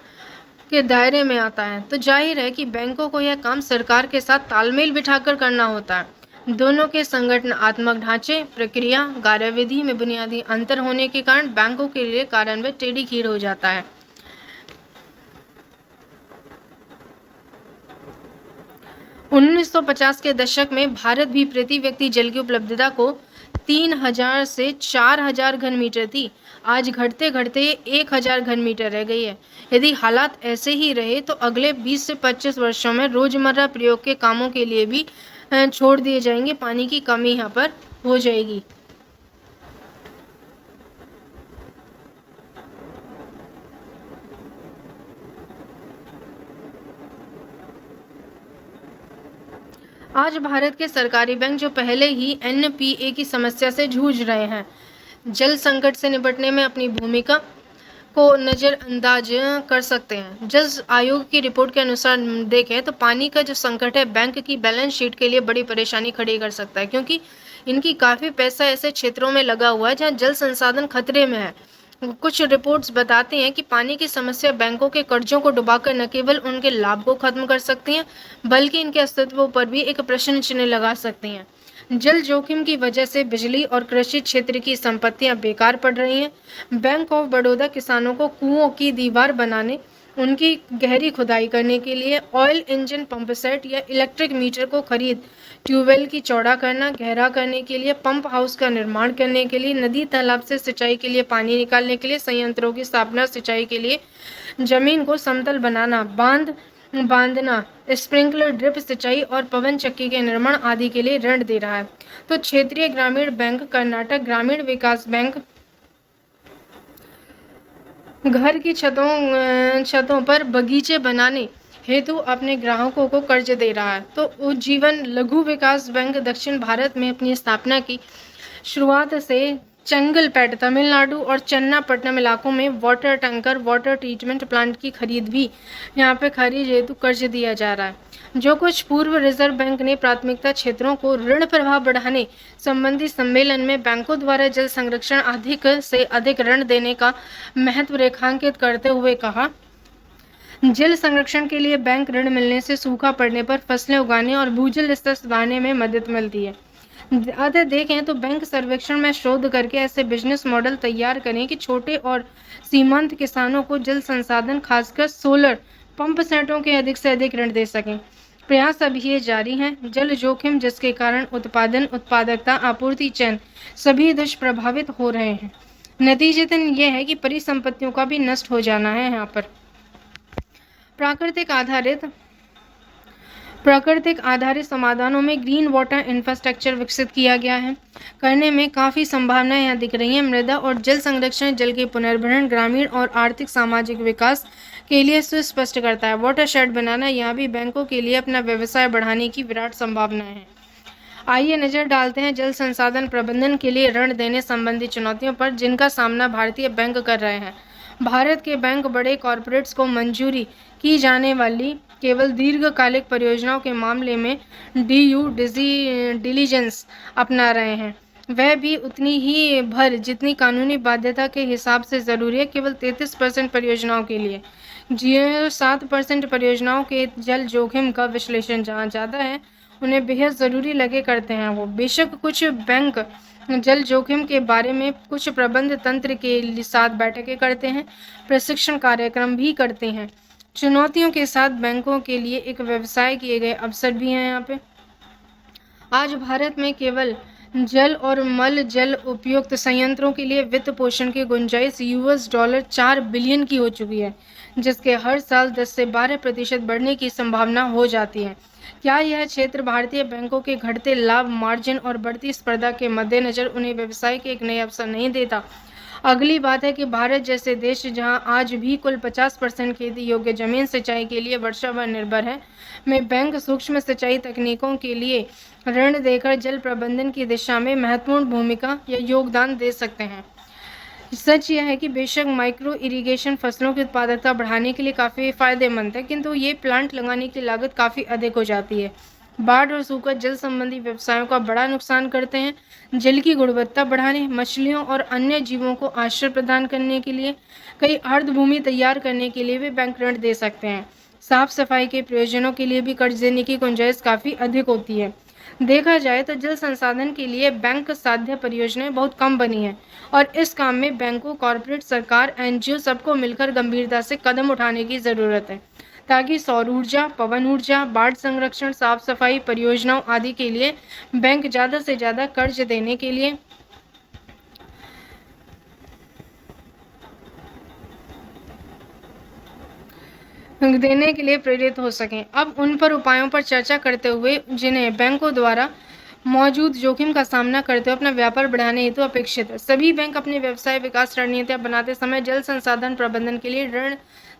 [SPEAKER 1] के दायरे में आता है, तो जाहिर है कि बैंकों को यह काम सरकार के साथ तालमेल बिठाकर करना होता है। दोनों के संगठनात्मक ढांचे, प्रक्रिया, कार्यविधि में बुनियादी अंतर होने के कारण बैंकों के लिए कार्यान्वयन टेढ़ी खीर हो जाता है। 1950 के दशक में भारत भी प्रति व्यक्ति जल की उपलब्धता को 3,000 से 4,000 घन मीटर थी। आज घटते घटते 1,000 घन मीटर रह गई है। यदि हालात ऐसे ही रहे तो अगले 20 से 25 वर्षों में रोजमर्रा प्रयोग के कामों के लिए भी छोड़ दिए जाएंगे। पानी की कमी यहाँ पर हो जाएगी। आज भारत के सरकारी बैंक जो पहले ही एनपीए की समस्या से जूझ रहे हैं, जल संकट से निपटने में अपनी भूमिका को नज़रअंदाज कर सकते हैं। जल आयोग की रिपोर्ट के अनुसार देखें तो पानी का जो संकट है बैंक की बैलेंस शीट के लिए बड़ी परेशानी खड़ी कर सकता है, क्योंकि इनकी काफ़ी पैसा ऐसे क्षेत्रों में लगा हुआ है जहाँ जल संसाधन खतरे में है। कुछ रिपोर्ट्स बताती हैं कि पानी की समस्या बैंकों के कर्जों को डुबाकर न केवल उनके लाभ को खत्म कर सकती हैं, बल्कि इनके अस्तित्व पर भी एक प्रश्न चिन्ह लगा सकती हैं। जल जोखिम की वजह से बिजली और कृषि क्षेत्र की संपत्तियां बेकार पड़ रही हैं। बैंक ऑफ बड़ौदा किसानों को कुओं की दीवार बनाने, उनकी गहरी खुदाई करने के लिए ऑयल इंजन पंप सेट या इलेक्ट्रिक मीटर को खरीद, ट्यूबवेल की चौड़ा करना, गहरा करने के लिए पंप हाउस का निर्माण करने के लिए, नदी तालाब से सिंचाई के लिए पानी निकालने के लिए संयंत्रों की स्थापना, सिंचाई के लिए जमीन को समतल बनाना, बांध बांधना, स्प्रिंकलर, ड्रिप सिंचाई और पवन चक्की के निर्माण आदि के लिए ऋण दे रहा है। तो क्षेत्रीय ग्रामीण बैंक, कर्नाटक ग्रामीण विकास बैंक घर की छतों पर बगीचे बनाने हेतु अपने ग्राहकों को कर्ज दे रहा है। तो उज्जीवन लघु विकास बैंक दक्षिण भारत में अपनी स्थापना की शुरुआत से चंगलपेट तमिलनाडु और चन्नापट्टनम इलाकों में water tanker, water treatment plant की खरीद भी यहाँ पे खरीद हेतु कर्ज दिया जा रहा है। जो कुछ पूर्व रिजर्व बैंक ने प्राथमिकता क्षेत्रों को ऋण प्रवाह बढ़ाने संबंधी सम्मेलन में बैंकों द्वारा जल संरक्षण अधिक से अधिक ऋण देने का महत्व रेखांकित करते हुए कहा, जल संरक्षण के लिए बैंक ऋण मिलने से सूखा पड़ने पर फसलें उगाने और भूजल स्तर सुधारने में मदद मिलती है। ज़्यादा देखें तो बैंक सर्वेक्षण में शोध करके ऐसे बिजनेस मॉडल तैयार करें कि छोटे और सीमांत किसानों को जल संसाधन, खासकर सोलर पंप सेटों के अधिक से अधिक ऋण दे सकें। प्रयास अभी ये जारी हैं। जल जोखिम जिसके कारण उत्पादन, उत्पादकता, आपूर्ति चैन सभी दुष्प्रभावित हो रहे हैं। नतीजतन यह है कि परिसंपत्तियों का भी नष्ट हो जाना है। यहाँ पर प्राकृतिक आधारित समाधानों में ग्रीन वाटर इंफ्रास्ट्रक्चर विकसित किया गया है, करने में काफ़ी संभावनाएं यहाँ दिख रही हैं। मृदा और जल संरक्षण जल के पुनर्भरण, ग्रामीण और आर्थिक सामाजिक विकास के लिए सुस्पष्ट करता है। वाटरशेड बनाना, यहाँ भी बैंकों के लिए अपना व्यवसाय बढ़ाने की विराट संभावनाएं हैं। आइए नज़र डालते हैं जल संसाधन प्रबंधन के लिए ऋण देने संबंधी चुनौतियों पर जिनका सामना भारतीय बैंक कर रहे हैं। भारत के बैंक बड़े कॉरपोरेट्स को मंजूरी की जाने वाली केवल दीर्घकालिक परियोजनाओं के मामले में ड्यू डिलिजेंस अपना रहे हैं, वह भी उतनी ही भर जितनी कानूनी बाध्यता के हिसाब से ज़रूरी है। केवल 33% परियोजनाओं के लिए 7% परियोजनाओं के जल जोखिम का विश्लेषण जहाँ ज़्यादा है उन्हें बेहद ज़रूरी लगे करते हैं वो। बेशक कुछ बैंक जल जोखिम के बारे में कुछ प्रबंध तंत्र के साथ बैठकें करते हैं, प्रशिक्षण कार्यक्रम भी करते हैं। चुनौतियों के साथ बैंकों के लिए एक व्यवसाय किए गए अवसर भी हैं। यहाँ पे आज भारत में केवल जल और मल जल उपयुक्त संयंत्रों के लिए वित्त पोषण की गुंजाइश $4 बिलियन की हो चुकी है, जिसके हर साल 10 से 12% बढ़ने की संभावना हो जाती है। क्या यह क्षेत्र भारतीय बैंकों के घटते लाभ, मार्जिन और बढ़ती स्पर्धा के मद्देनजर उन्हें व्यवसाय के एक नए अवसर नहीं देता? अगली बात है कि भारत जैसे देश जहां आज भी कुल 50% खेती योग्य जमीन सिंचाई के लिए वर्षा पर निर्भर है, में बैंक सूक्ष्म सिंचाई तकनीकों के लिए ऋण देकर जल प्रबंधन की दिशा में महत्वपूर्ण भूमिका या योगदान दे सकते हैं। सच यह है कि बेशक माइक्रो इरिगेशन फसलों की उत्पादकता बढ़ाने के लिए काफ़ी फायदेमंद है, किंतु ये प्लांट लगाने की लागत काफ़ी अधिक हो जाती है। बाढ़ और सूखा जल संबंधी व्यवसायों का बड़ा नुकसान करते हैं। जल की गुणवत्ता बढ़ाने, मछलियों और अन्य जीवों को आश्रय प्रदान करने के लिए, कई अर्ध भूमि तैयार करने के लिए वे बैंक ऋण दे सकते हैं। साफ सफाई के प्रयोजनों के लिए भी कर्ज देने की गुंजाइश काफ़ी अधिक होती है। देखा जाए तो जल संसाधन के लिए बैंक साध्य परियोजनाएं बहुत कम बनी हैं और इस काम में बैंकों, कॉरपोरेट, सरकार, एनजीओ सबको मिलकर गंभीरता से कदम उठाने की ज़रूरत है, ताकि सौर ऊर्जा, पवन ऊर्जा, बाढ़ संरक्षण, साफ सफाई परियोजनाओं आदि के लिए बैंक ज़्यादा से ज़्यादा कर्ज देने के लिए प्रेरित हो सकें। अब उन पर उपायों पर चर्चा करते हुए जिन्हें बैंकों द्वारा मौजूद जोखिम का सामना करते हुए अपना व्यापार बढ़ाने हेतु अपेक्षित है। सभी बैंक अपने व्यवसाय विकास रणनीतियां बनाते समय जल संसाधन प्रबंधन के लिए ऋण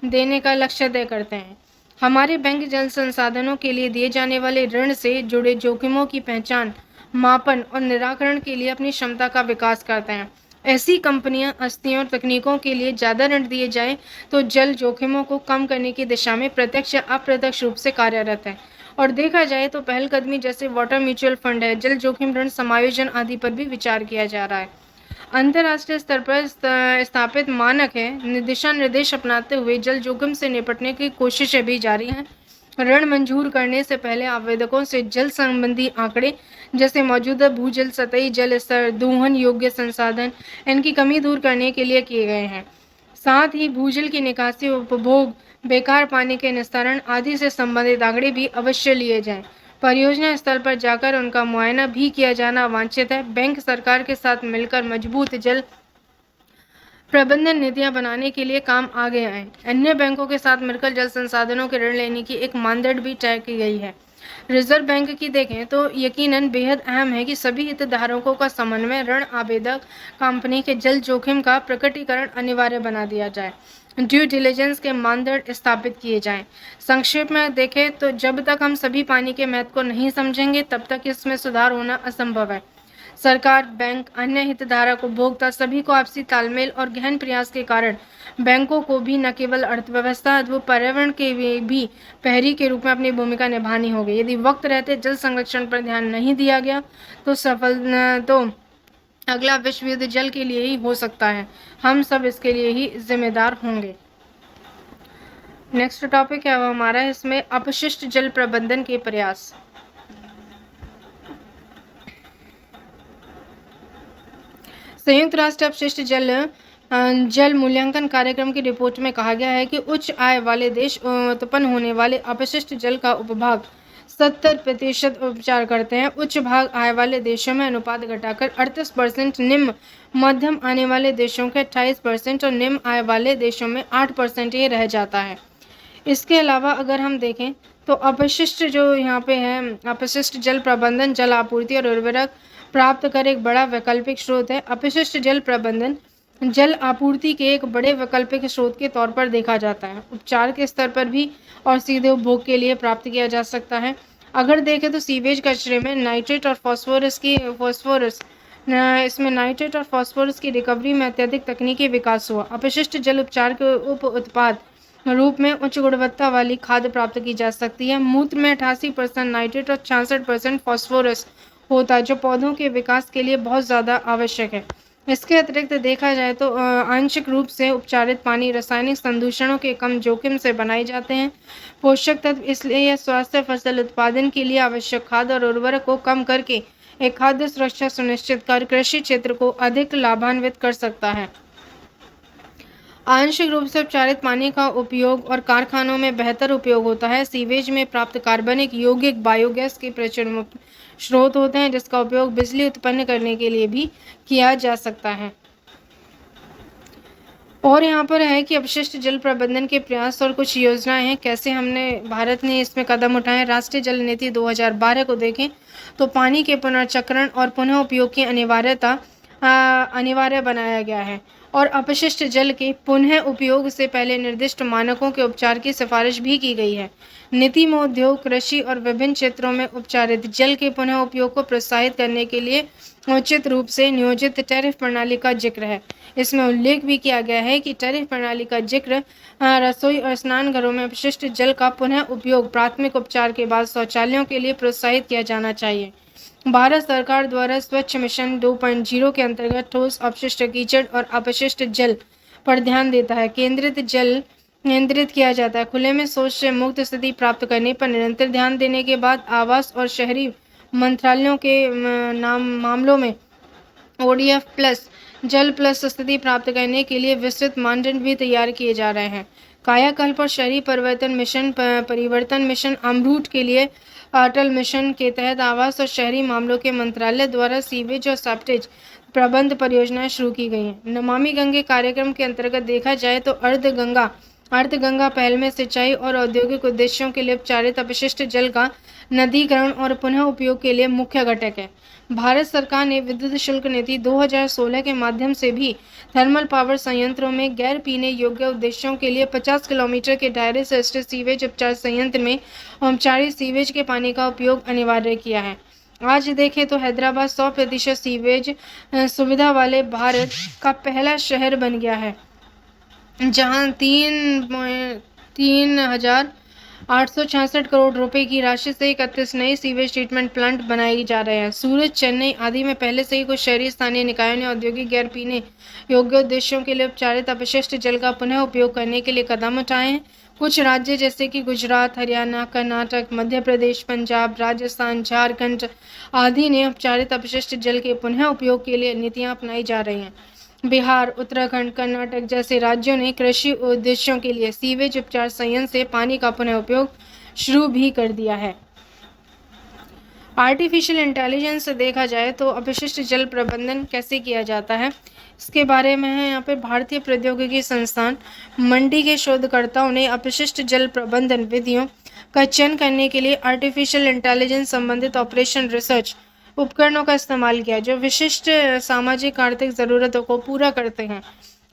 [SPEAKER 1] देने का लक्ष्य तय करते हैं। हमारे बैंक जल संसाधनों के लिए दिए जाने वाले ऋण से जुड़े जोखिमों की पहचान, मापन और निराकरण के लिए अपनी क्षमता का विकास करते हैं। ऐसी कंपनियां, हस्तियों और तकनीकों के लिए ज़्यादा ऋण दिए जाएं तो जल जोखिमों को कम करने की दिशा में प्रत्यक्ष या अप्रत्यक्ष रूप से कार्यरत है। और देखा जाए तो पहलकदमी जैसे वाटर म्यूचुअल फंड है, जल जोखिम ऋण समायोजन आदि पर भी विचार किया जा रहा है। अंतर्राष्ट्रीय स्तर पर स्थापित मानक है, दिशा निर्देश अपनाते हुए जल जोखिम से निपटने की कोशिशें भी जारी हैं। ऋण मंजूर करने से पहले आवेदकों से जल संबंधी आंकड़े जैसे मौजूदा भूजल, सतही जल स्तर, दोहन योग्य संसाधन, इनकी कमी दूर करने के लिए किए गए हैं। साथ ही भूजल की निकासी, उपभोग, बेकार पानी के निस्तारण आदि से संबंधित आंकड़े भी अवश्य लिए जाएं। परियोजना स्थल पर जाकर उनका मुआयना भी किया जाना वांछित है। बैंक सरकार के साथ मिलकर मजबूत जल प्रबंधन नीतियां बनाने के लिए काम आगे आए। अन्य बैंकों के साथ मिलकर जल संसाधनों के ऋण लेने की एक मानदंड भी तय की गई है। रिजर्व बैंक की देखें तो यकीनन बेहद अहम है कि सभी हितधारकों का समन्वय, ऋण आवेदक कंपनी के जल जोखिम का प्रकटीकरण अनिवार्य बना दिया जाए, ड्यू डिलिजेंस के मानदंड स्थापित किए जाएं। संक्षेप में देखें तो जब तक हम सभी पानी के महत्व को नहीं समझेंगे तब तक इसमें सुधार होना असंभव है। सरकार, बैंक, अन्य हितधारक, उपभोक्ता सभी को आपसी तालमेल और गहन प्रयास के कारण बैंकों को भी न केवल अर्थव्यवस्था अथवा पर्यावरण के भी प्रहरी के रूप में अपनी भूमिका निभानी होगी। यदि वक्त रहते जल संरक्षण पर ध्यान नहीं दिया गया तो अगला विश्व युद्ध जल के लिए ही हो सकता है। हम सब इसके लिए ही जिम्मेदार होंगे। नेक्स्ट टॉपिक है वो हमारा, इसमें अपशिष्ट जल प्रबंधन के प्रयास। संयुक्त राष्ट्र अपशिष्ट जल मूल्यांकन कार्यक्रम की रिपोर्ट में कहा गया है कि उच्च आय वाले देश उत्पन्न होने वाले अपशिष्ट जल का उपभाग 70% उपचार करते हैं। उच्च भाग आय वाले देशों में अनुपात घटाकर 38%, निम्न मध्यम आने वाले देशों के 28% और निम्न आय वाले देशों में 8% ये रह जाता है। इसके अलावा अगर हम देखें तो अपशिष्ट जो यहाँ पे है, अपशिष्ट जल प्रबंधन जल आपूर्ति और उर्वरक प्राप्त कर एक बड़ा वैकल्पिक स्रोत है। अपशिष्ट जल प्रबंधन जल आपूर्ति के एक बड़े वैकल्पिक स्रोत के तौर पर देखा जाता है। उपचार के स्तर पर भी और सीधे उपभोग के लिए प्राप्त किया जा सकता है। अगर देखें तो सीवेज कचरे में नाइट्रेट और इसमें नाइट्रेट और फास्फोरस की रिकवरी में अत्यधिक तकनीकी विकास हुआ। अपशिष्ट जल उपचार के उप उत्पाद रूप में उच्च गुणवत्ता वाली खाद प्राप्त की जा सकती है। मूत्र में 88% नाइट्रेट और 66% फास्फोरस होता है, जो पौधों के विकास के लिए बहुत ज़्यादा आवश्यक है। इसके अतिरिक्त देखा जाए तो आंशिक रूप से उपचारित पानी रासायनिक संदूषणों के कम जोखिम से बनाए जाते हैं। पोषक तत्व इसलिए यह स्वास्थ्य फसल उत्पादन के लिए आवश्यक खाद और उर्वरक को कम करके एक खाद्य सुरक्षा सुनिश्चित कर कृषि क्षेत्र को अधिक लाभान्वित कर सकता है। आंशिक रूप से उपचारित पानी का उपयोग और कारखानों में बेहतर उपयोग होता है। सीवेज में प्राप्त कार्बनिक यौगिक बायोगैस के प्रचुर स्रोत होते हैं, जिसका उपयोग बिजली उत्पन्न करने के लिए भी किया जा सकता है। और यहाँ पर है कि अपशिष्ट जल प्रबंधन के प्रयास और कुछ योजनाएं हैं, कैसे भारत ने इसमें कदम उठाए। राष्ट्रीय जल नीति 2012 को देखें तो पानी के पुनर्चक्रण और पुनः उपयोग की अनिवार्यता अनिवार्य बनाया गया है और अपशिष्ट जल के पुनः उपयोग से पहले निर्दिष्ट मानकों के उपचार की सिफारिश भी की गई है। नीति में उद्योग, कृषि और विभिन्न क्षेत्रों में उपचारित जल के पुनः उपयोग को प्रोत्साहित करने के लिए उचित रूप से नियोजित टैरिफ प्रणाली का जिक्र है। इसमें उल्लेख भी किया गया है कि टैरिफ प्रणाली का जिक्र रसोई और स्नानघरों में अपशिष्ट जल का पुनः उपयोग प्राथमिक उपचार के बाद शौचालयों के लिए प्रोत्साहित किया जाना चाहिए। भारत सरकार द्वारा स्वच्छ मिशन 2.0 के अंतर्गत ठोस अपशिष्ट, कीचड़ और अपशिष्ट जल पर ध्यान देता है। केंद्रित जल नियंत्रित किया जाता है। खुले में शौच से मुक्त स्थिति प्राप्त करने पर निरंतर ध्यान देने के बाद आवास और शहरी मंत्रालयों के मामलों में ODF प्लस जल प्लस स्थिति प्राप्त करने के लिए विस्तृत मानदंड भी तैयार किए जा रहे हैं। कायाकल्प और शहरी परिवर्तन मिशन अमरूट के लिए अटल मिशन के तहत आवास और शहरी मामलों के मंत्रालय द्वारा सीवेज और सेप्टेज प्रबंध परियोजनाएं शुरू की गई हैं। नमामि गंगे कार्यक्रम के अंतर्गत देखा जाए तो अर्ध गंगा पहल में सिंचाई और औद्योगिक उद्देश्यों के लिए उपचारित अपशिष्ट जल का नदीकरण और पुनः उपयोग के लिए मुख्य घटक है। भारत सरकार ने विद्युत शुल्क नीति 2016 के माध्यम से भी थर्मल पावर संयंत्रों में गैर पीने योग्य उद्देश्यों के लिए 50 किलोमीटर के दायरे से स्थित सीवेज उपचार संयंत्र में औपचारिक सीवेज के पानी का उपयोग अनिवार्य किया है। आज देखें तो हैदराबाद 100% सीवेज सुविधा वाले भारत का पहला शहर बन गया है, जहां 3,866 करोड़ रुपए की राशि से 31 नए सीवेज ट्रीटमेंट प्लांट बनाए जा रहे हैं। सूरत, चेन्नई आदि में पहले से ही कुछ शहरी स्थानीय निकायों ने औद्योगिक गैर पीने योग्य उद्देश्यों के लिए उपचारित अपशिष्ट जल का पुनः उपयोग करने के लिए कदम उठाए हैं। कुछ राज्य जैसे कि गुजरात, हरियाणा, कर्नाटक, मध्य प्रदेश, पंजाब, राजस्थान, झारखंड आदि ने उपचारित अपशिष्ट जल के पुनः उपयोग के लिए नीतियां अपनाई जा रही हैं। बिहार, उत्तराखंड, कर्नाटक जैसे राज्यों ने कृषि उद्देश्यों के लिए सीवेज उपचार संयंत्र से पानी का पुनः उपयोग शुरू भी कर दिया है। आर्टिफिशियल इंटेलिजेंस से देखा जाए तो अपशिष्ट जल प्रबंधन कैसे किया जाता है, इसके बारे में है यहाँ पे भारतीय प्रौद्योगिकी संस्थान मंडी के शोधकर्ताओं ने अपशिष्ट जल प्रबंधन विधियों का चयन करने के लिए आर्टिफिशियल इंटेलिजेंस संबंधित ऑपरेशन रिसर्च उपकरणों का इस्तेमाल किया जो विशिष्ट सामाजिक आर्थिक जरूरतों को पूरा करते हैं।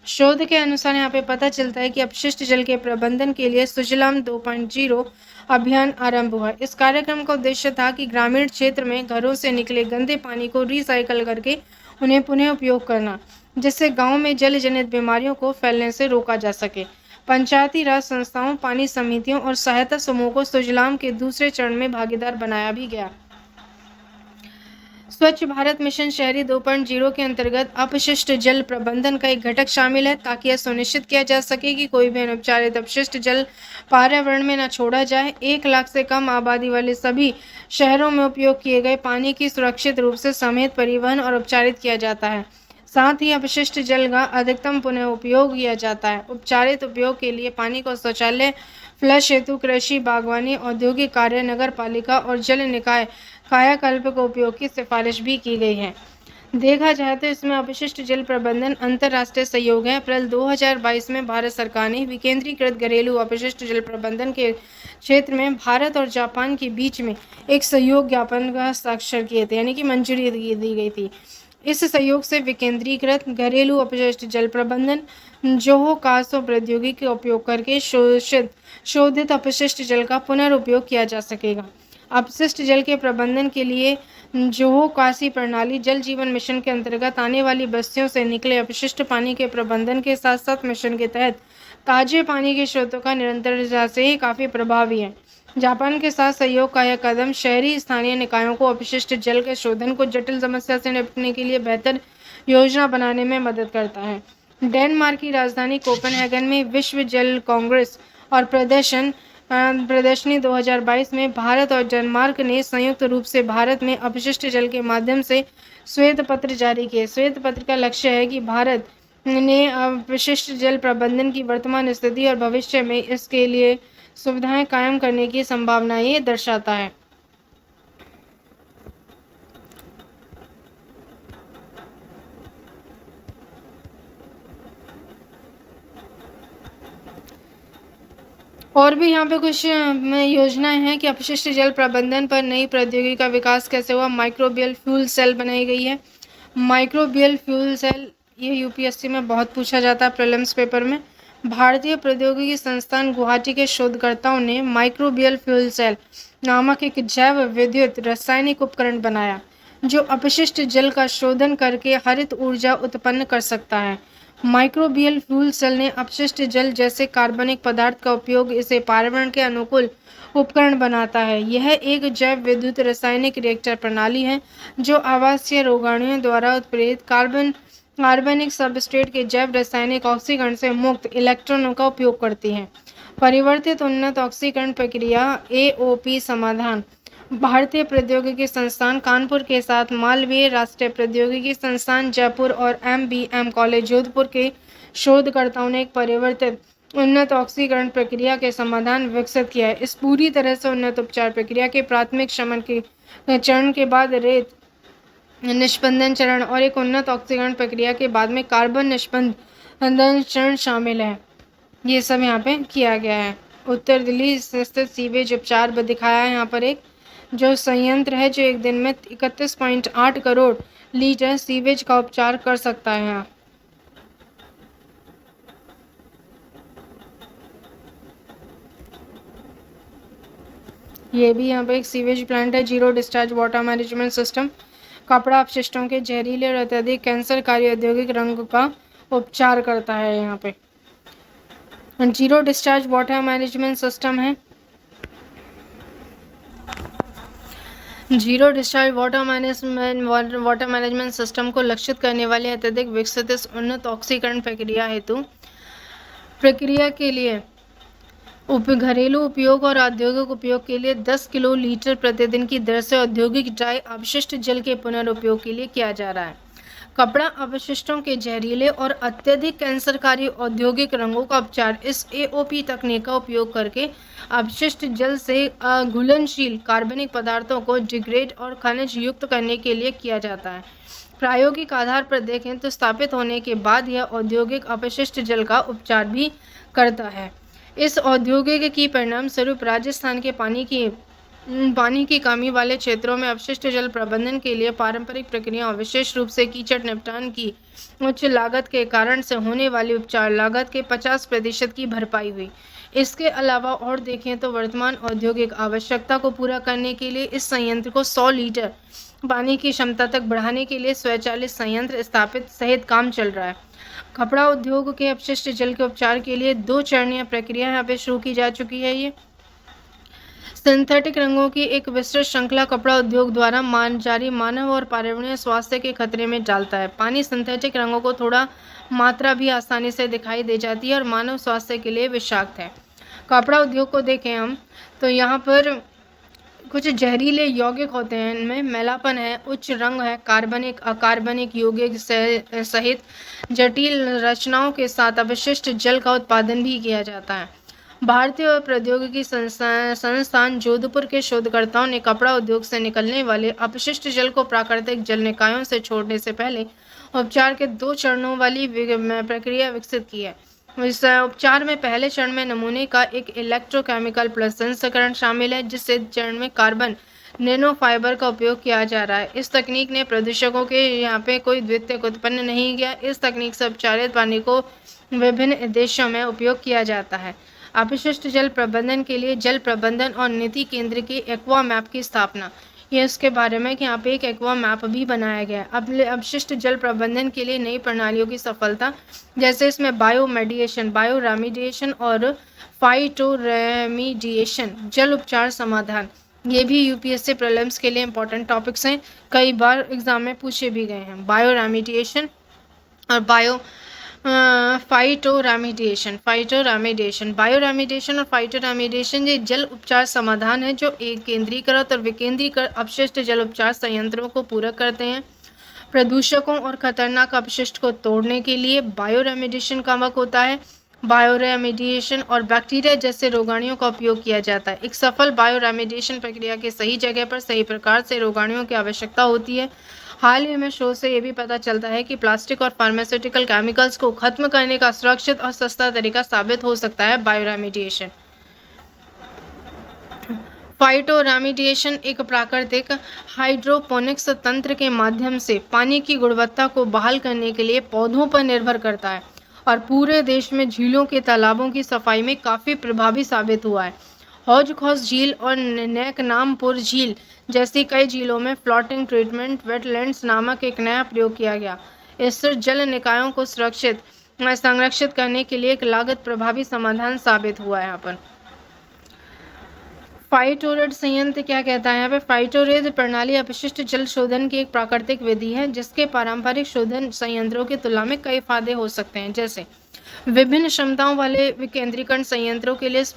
[SPEAKER 1] शोध के अनुसार यहाँ पे पता चलता है कि अपशिष्ट जल के प्रबंधन के लिए सुजलाम 2.0 अभियान आरंभ हुआ। इस कार्यक्रम का उद्देश्य था कि ग्रामीण क्षेत्र में घरों से निकले गंदे पानी को रिसाइकल करके उन्हें पुनः उपयोग करना, जिससे गांव में जल जनित बीमारियों को फैलने से रोका जा सके। पंचायती राज संस्थाओं, पानी समितियों और सहायता समूह को सुजलाम के दूसरे चरण में भागीदार बनाया भी गया। स्वच्छ भारत मिशन शहरी 2.0 के अंतर्गत अपशिष्ट जल प्रबंधन का एक घटक शामिल है ताकि यह सुनिश्चित किया जा सके कि कोई भी अनुपचारित अपशिष्ट जल पर्यावरण में न छोड़ा जाए। 1 लाख से कम आबादी वाले सभी शहरों में उपयोग किए गए पानी की सुरक्षित रूप से समेत परिवहन और उपचारित किया जाता है। साथ ही अपशिष्ट जल का अधिकतम पुनः उपयोग किया जाता है। उपचारित उपयोग के लिए पानी को शौचालय, फ्लश हेतु, कृषि, बागवानी, औद्योगिक कार्य, नगर पालिका और जल निकाय कायाकल्प को उपयोग की सिफारिश भी की गई है। देखा जाए तो इसमें अपशिष्ट जल प्रबंधन अंतर्राष्ट्रीय सहयोग है। अप्रैल 2022 में भारत सरकार ने विकेंद्रीकृत घरेलू अपशिष्ट जल प्रबंधन के क्षेत्र में भारत और जापान के बीच में एक सहयोग ज्ञापन का हस्ताक्षर किए थे, यानी कि मंजूरी दी गई थी। इस सहयोग से विकेंद्रीकृत घरेलू अपशिष्ट जल प्रबंधन जोहो कासो प्रौद्योगिकी का उपयोग करके शोधित अपशिष्ट जल का पुनर्उपयोग किया जा सकेगा। अपशिष्ट जल के प्रबंधन के लिए जोहो कासी प्रणाली जल जीवन मिशन के अंतर्गत आने वाली बस्तियों से निकले अपशिष्ट पानी के प्रबंधन के साथ साथ मिशन के तहत ताजे पानी के स्रोतों का निरंतर से ही काफ़ी प्रभावी है। जापान के साथ सहयोग का यह कदम शहरी स्थानीय निकायों को अपशिष्ट जल के शोधन को जटिल समस्या से निपटने के लिए बेहतर योजना बनाने में मदद करता है। डेनमार्क की राजधानी कोपेनहेगन में विश्व जल कांग्रेस और प्रदर्शनी 2022 में भारत और डेनमार्क ने संयुक्त रूप से भारत में अपशिष्ट जल के माध्यम से श्वेत पत्र जारी किए। श्वेत पत्र का लक्ष्य है कि भारत ने अपशिष्ट जल प्रबंधन की वर्तमान स्थिति और भविष्य में इसके लिए सुविधाएं कायम करने की संभावना ये दर्शाता है। और भी यहाँ पे कुछ योजनाएं हैं कि अपशिष्ट जल प्रबंधन पर नई प्रौद्योगिकी का विकास कैसे हुआ। माइक्रोबियल फ्यूल सेल बनाई गई है। माइक्रोबियल फ्यूल सेल, ये यूपीएससी में बहुत पूछा जाता है प्रीलिम्स पेपर में। भारतीय प्रौद्योगिकी संस्थान गुवाहाटी के शोधकर्ताओं ने माइक्रोबियल फ्यूल सेल नामक एक जैव विद्युत रासायनिक उपकरण बनाया जो अपशिष्ट जल का शोधन करके हरित ऊर्जा उत्पन्न कर सकता है। माइक्रोबियल फ्यूल सेल ने अपशिष्ट जल जैसे कार्बनिक पदार्थ का उपयोग इसे पर्यावरण के अनुकूल उपकरण बनाता है। यह एक जैव विद्युत रासायनिक रिएक्टर प्रणाली है जो आवासीय रोगाणुओं द्वारा उत्प्रेरित कार्बनिक सबस्ट्रेट के जैव रासायनिक ऑक्सीकरण से मुक्त इलेक्ट्रॉनों का उपयोग करती है। परिवर्तित उन्नत ऑक्सीकरण प्रक्रिया एओपी समाधान भारतीय प्रौद्योगिकी संस्थान कानपुर के साथ मालवीय राष्ट्रीय प्रौद्योगिकी संस्थान जयपुर और एमबीएम कॉलेज जोधपुर के शोधकर्ताओं ने एक परिवर्तित उन्नत ऑक्सीकरण प्रक्रिया के समाधान विकसित किया है। इस पूरी तरह से उन्नत उपचार प्रक्रिया के प्राथमिक शमन के चरण के बाद रेत निष्पंदन चरण और एक उन्नत ऑक्सीकरण प्रक्रिया के बाद में कार्बन निष्पंदन चरण शामिल है। ये सब यहाँ पे किया गया है। उत्तर दिल्ली स्थित सीवेज उपचार दिखाया है यहाँ पर एक जो संयंत्र है जो एक दिन में 31.8 करोड़ लीटर सीवेज का उपचार कर सकता है। यहाँ ये भी यहाँ पे एक सीवेज प्लांट है। Zero discharge water management system कपड़ा अपशिष्टों के जहरीले और अत्यधिक कैंसरकारी औद्योगिक रंग का उपचार करता है। यहाँ पे zero discharge water management system है। Zero discharge water management system को लक्षित करने वाले अत्यधिक विकसित इस उन्नत ऑक्सीकरण प्रक्रिया के लिए घरेलू उपयोग और औद्योगिक उपयोग के लिए 10 किलो लीटर प्रतिदिन की दर से औद्योगिक ड्राई अपशिष्ट जल के पुनर्उपयोग के लिए किया जा रहा है। कपड़ा अपशिष्टों के जहरीले और अत्यधिक कैंसरकारी औद्योगिक रंगों का उपचार इस एओपी तकनीक का उपयोग करके अपशिष्ट जल से घुलनशील कार्बनिक पदार्थों को डिग्रेड और खनिज युक्त करने के लिए किया जाता है। प्रायोगिक आधार पर देखें तो स्थापित होने के बाद यह औद्योगिक अपशिष्ट जल का उपचार भी करता है। इस औद्योगिक की परिणाम स्वरूप राजस्थान के पानी की कमी वाले क्षेत्रों में अपशिष्ट जल प्रबंधन के लिए पारंपरिक प्रक्रियाओं विशेष रूप से कीचड़ निपटान की उच्च लागत के कारण से होने वाली उपचार लागत के 50% की भरपाई हुई। इसके अलावा और देखें तो वर्तमान औद्योगिक आवश्यकता को पूरा करने के लिए इस संयंत्र को 100 लीटर पानी की क्षमता तक बढ़ाने के लिए स्वचालित संयंत्र स्थापित सहित काम चल रहा है। कपड़ा उद्योग के अपशिष्ट जल के उपचार के लिए 2 चरणीय प्रक्रिया यहाँ पे शुरू की जा चुकी है। ये सिंथेटिक रंगों की एक विस्तृत श्रृंखला कपड़ा उद्योग द्वारा जारी मानव और पर्यावरणीय स्वास्थ्य के खतरे में डालता है। पानी सिंथेटिक रंगों को थोड़ा मात्रा भी आसानी से दिखाई दे जाती है और मानव स्वास्थ्य के लिए विषाक्त है। कपड़ा उद्योग को देखें हम तो यहाँ पर कुछ जहरीले यौगिक होते हैं, इनमें मैलापन है, उच्च रंग है, कार्बनिक अकार्बनिक यौगिक सहित जटिल रचनाओं के साथ अपशिष्ट जल का उत्पादन भी किया जाता है। भारतीय प्रौद्योगिकी संस्थान जोधपुर के शोधकर्ताओं ने कपड़ा उद्योग से निकलने वाले अपशिष्ट जल को प्राकृतिक जल निकायों से छोड़ने से पहले उपचार के 2 चरणों वाली प्रक्रिया विकसित की है। इस उपचार में पहले चरण में नमूने का एक इलेक्ट्रोकेमिकल प्रसंस्करण शामिल है, जिससे चरण में कार्बन नैनो फाइबर का उपयोग किया जा रहा है। इस तकनीक ने प्रदूषकों के यहाँ पे कोई द्वितीयक उत्पन्न नहीं किया। इस तकनीक से उपचारित पानी को विभिन्न देशों में उपयोग किया जाता है। अपशिष्ट जल प्रबंधन के लिए जल प्रबंधन और नीति केंद्र की एक्वा मैप की स्थापना, ये इसके बारे में कि यहाँ पे एक एक्वा मैप भी बनाया गया है। अपने अपशिष्ट जल प्रबंधन के लिए नई प्रणालियों की सफलता, जैसे इसमें बायो रेमिडिएशन और फाइटो रेमिडिएशन जल उपचार समाधान, ये भी यूपीएससी प्रीलिम्स के लिए इंपॉर्टेंट टॉपिक्स हैं, कई बार एग्जाम में पूछे भी गए हैं। बायो रेमिडिएशन और फाइटो रेमिडिएशन ये जल उपचार समाधान है जो एक केंद्रीकृत और विकेंद्रीकृत अपशिष्ट जल उपचार संयंत्रों को पूरक करते हैं। प्रदूषकों और खतरनाक अपशिष्ट को तोड़ने के लिए बायो रेमिडिएशन कामक होता है। बायो रेमिडिएशन और बैक्टीरिया जैसे रोगाणुओं का उपयोग किया जाता है। एक सफल बायो रेमिडिएशन प्रक्रिया के सही जगह पर सही प्रकार से रोगाणुओं की आवश्यकता होती है। हाल ही में शोध से ये भी पता चलता है कि प्लास्टिक और फार्मास्यूटिकल केमिकल्स को खत्म करने का सुरक्षित और सस्ता तरीका साबित हो सकता है बायो रेमिडिएशन। फाइटोरेमिडिएशन एक प्राकृतिक हाइड्रोपोनिक्स तंत्र के माध्यम से पानी की गुणवत्ता को बहाल करने के लिए पौधों पर निर्भर करता है और पूरे देश में झीलों के तालाबों की सफाई में काफ़ी प्रभावी साबित हुआ है। हौज-खौस झील और नेकनामपुर झील जैसी कई झीलों में फ्लोटिंग ट्रीटमेंट वेटलैंड्स नामक एक नया प्रयोग किया गया। इससे जल निकायों को संरक्षित करने के लिए एक लागत प्रभावी समाधान साबित हुआ है। यहाँ पर फाइटोरेट संयंत्र क्या कहता है यहाँ पे? फाइटोरेट प्रणाली अपशिष्ट जल शोधन की एक प्राकृतिक विधि है जिसके पारंपरिक शोधन संयंत्रों की तुलना में कई फायदे हो सकते हैं। जैसे विभिन्न क्षमताओं वाले विकेंद्रीकरण संयंत्रों के लिए इस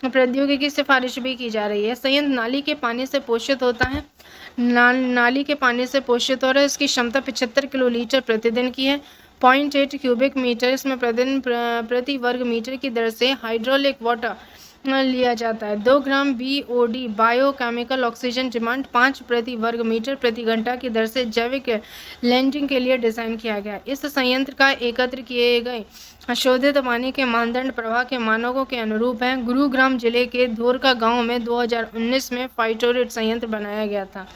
[SPEAKER 1] प्रौद्योगिकी की सिफारिश भी की जा रही है। संयंत्र नाली के पानी से पोषित होता है नाली के पानी से पोषित हो रहा है। इसकी क्षमता 75 किलोलीटर प्रतिदिन की है। 0.8 क्यूबिक मीटर इसमें प्रतिदिन प्रति वर्ग मीटर की दर से हाइड्रोलिक वाटर लिया जाता है। 2 ग्राम BOD बायोकेमिकल ऑक्सीजन डिमांड 5 प्रति वर्ग मीटर प्रति घंटा की दर से जैविक लैंडिंग के लिए डिज़ाइन किया गया। इस संयंत्र का एकत्र किए गए शोधित पानी के मानदंड प्रवाह के मानकों के अनुरूप हैं। गुरुग्राम जिले के धोरका गांव में 2019 में फाइटोरेट संयंत्र बनाया गया था।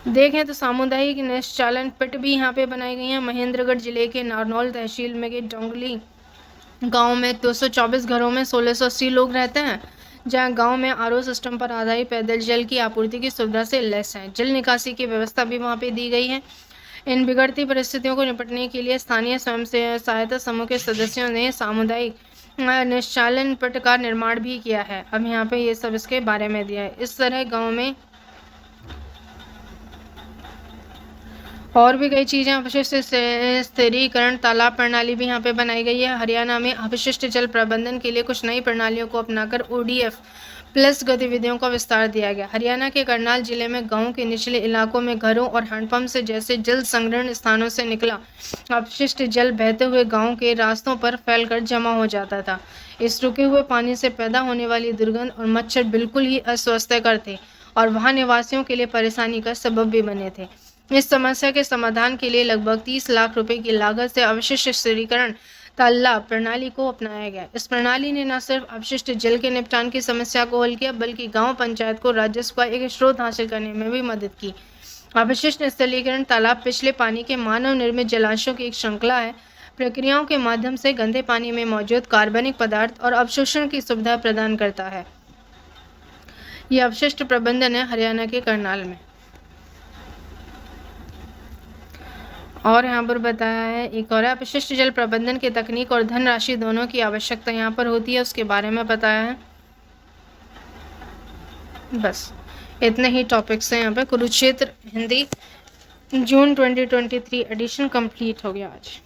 [SPEAKER 1] देखें तो सामुदायिक निश्चालन पिट भी यहाँ पे बनाई गई हैं। महेंद्रगढ़ जिले के नारनौल तहसील में के डोंगली गांव में 224 घरों में 1680 लोग रहते हैं, जहां गांव में RO सिस्टम पर आधारित पेयजल जल की आपूर्ति की सुविधा से लैस है। जल निकासी की व्यवस्था भी वहां पे दी गई है। इन बिगड़ती परिस्थितियों को निपटने के लिए स्थानीय स्वयं सहायता समूह के सदस्यों ने सामुदायिक निश्चालन पट का निर्माण भी किया है। अब यहाँ पे ये सब इसके बारे में दिया है। इस तरह गाँव में और भी कई चीज़ें अपशिष्ट स्थिरीकरण तालाब प्रणाली भी यहाँ पे बनाई गई है। हरियाणा में अपशिष्ट जल प्रबंधन के लिए कुछ नई प्रणालियों को अपनाकर ODF प्लस गतिविधियों का विस्तार दिया गया। हरियाणा के करनाल जिले में गांव के निचले इलाकों में घरों और हैंडपंप से जैसे जल संग्रहण स्थानों से निकला अपशिष्ट जल बहते हुए गाँव के रास्तों पर फैलकर जमा हो जाता था। इस रुके हुए पानी से पैदा होने वाली दुर्गंध और मच्छर बिल्कुल ही अस्वास्थ्यकर थे और वहाँ निवासियों के लिए परेशानी का सबब भी बने थे। इस समस्या के समाधान के लिए लगभग 30 लाख रुपए की लागत से अपशिष्ट स्थिरीकरण तालाब प्रणाली को अपनाया गया। इस प्रणाली ने न सिर्फ अपशिष्ट जल के निपटान की समस्या को हल किया, बल्कि गांव पंचायत को राजस्व का एक स्रोत हासिल करने में भी मदद की। अपशिष्ट स्थलीकरण तालाब पिछले पानी के मानव निर्मित जलाशयों की एक श्रृंखला है। प्रक्रियाओं के माध्यम से गंदे पानी में मौजूद कार्बनिक पदार्थ और अवशोषण की सुविधा प्रदान करता है। यह अपशिष्ट प्रबंधन है हरियाणा के करनाल में। और यहाँ पर बताया है एक और अपशिष्ट जल प्रबंधन की तकनीक और धनराशि दोनों की आवश्यकता यहाँ पर होती है, उसके बारे में बताया है। बस इतने ही टॉपिक्स हैं यहाँ पे। कुरुक्षेत्र हिंदी जून 2023 एडिशन कंप्लीट हो गया आज।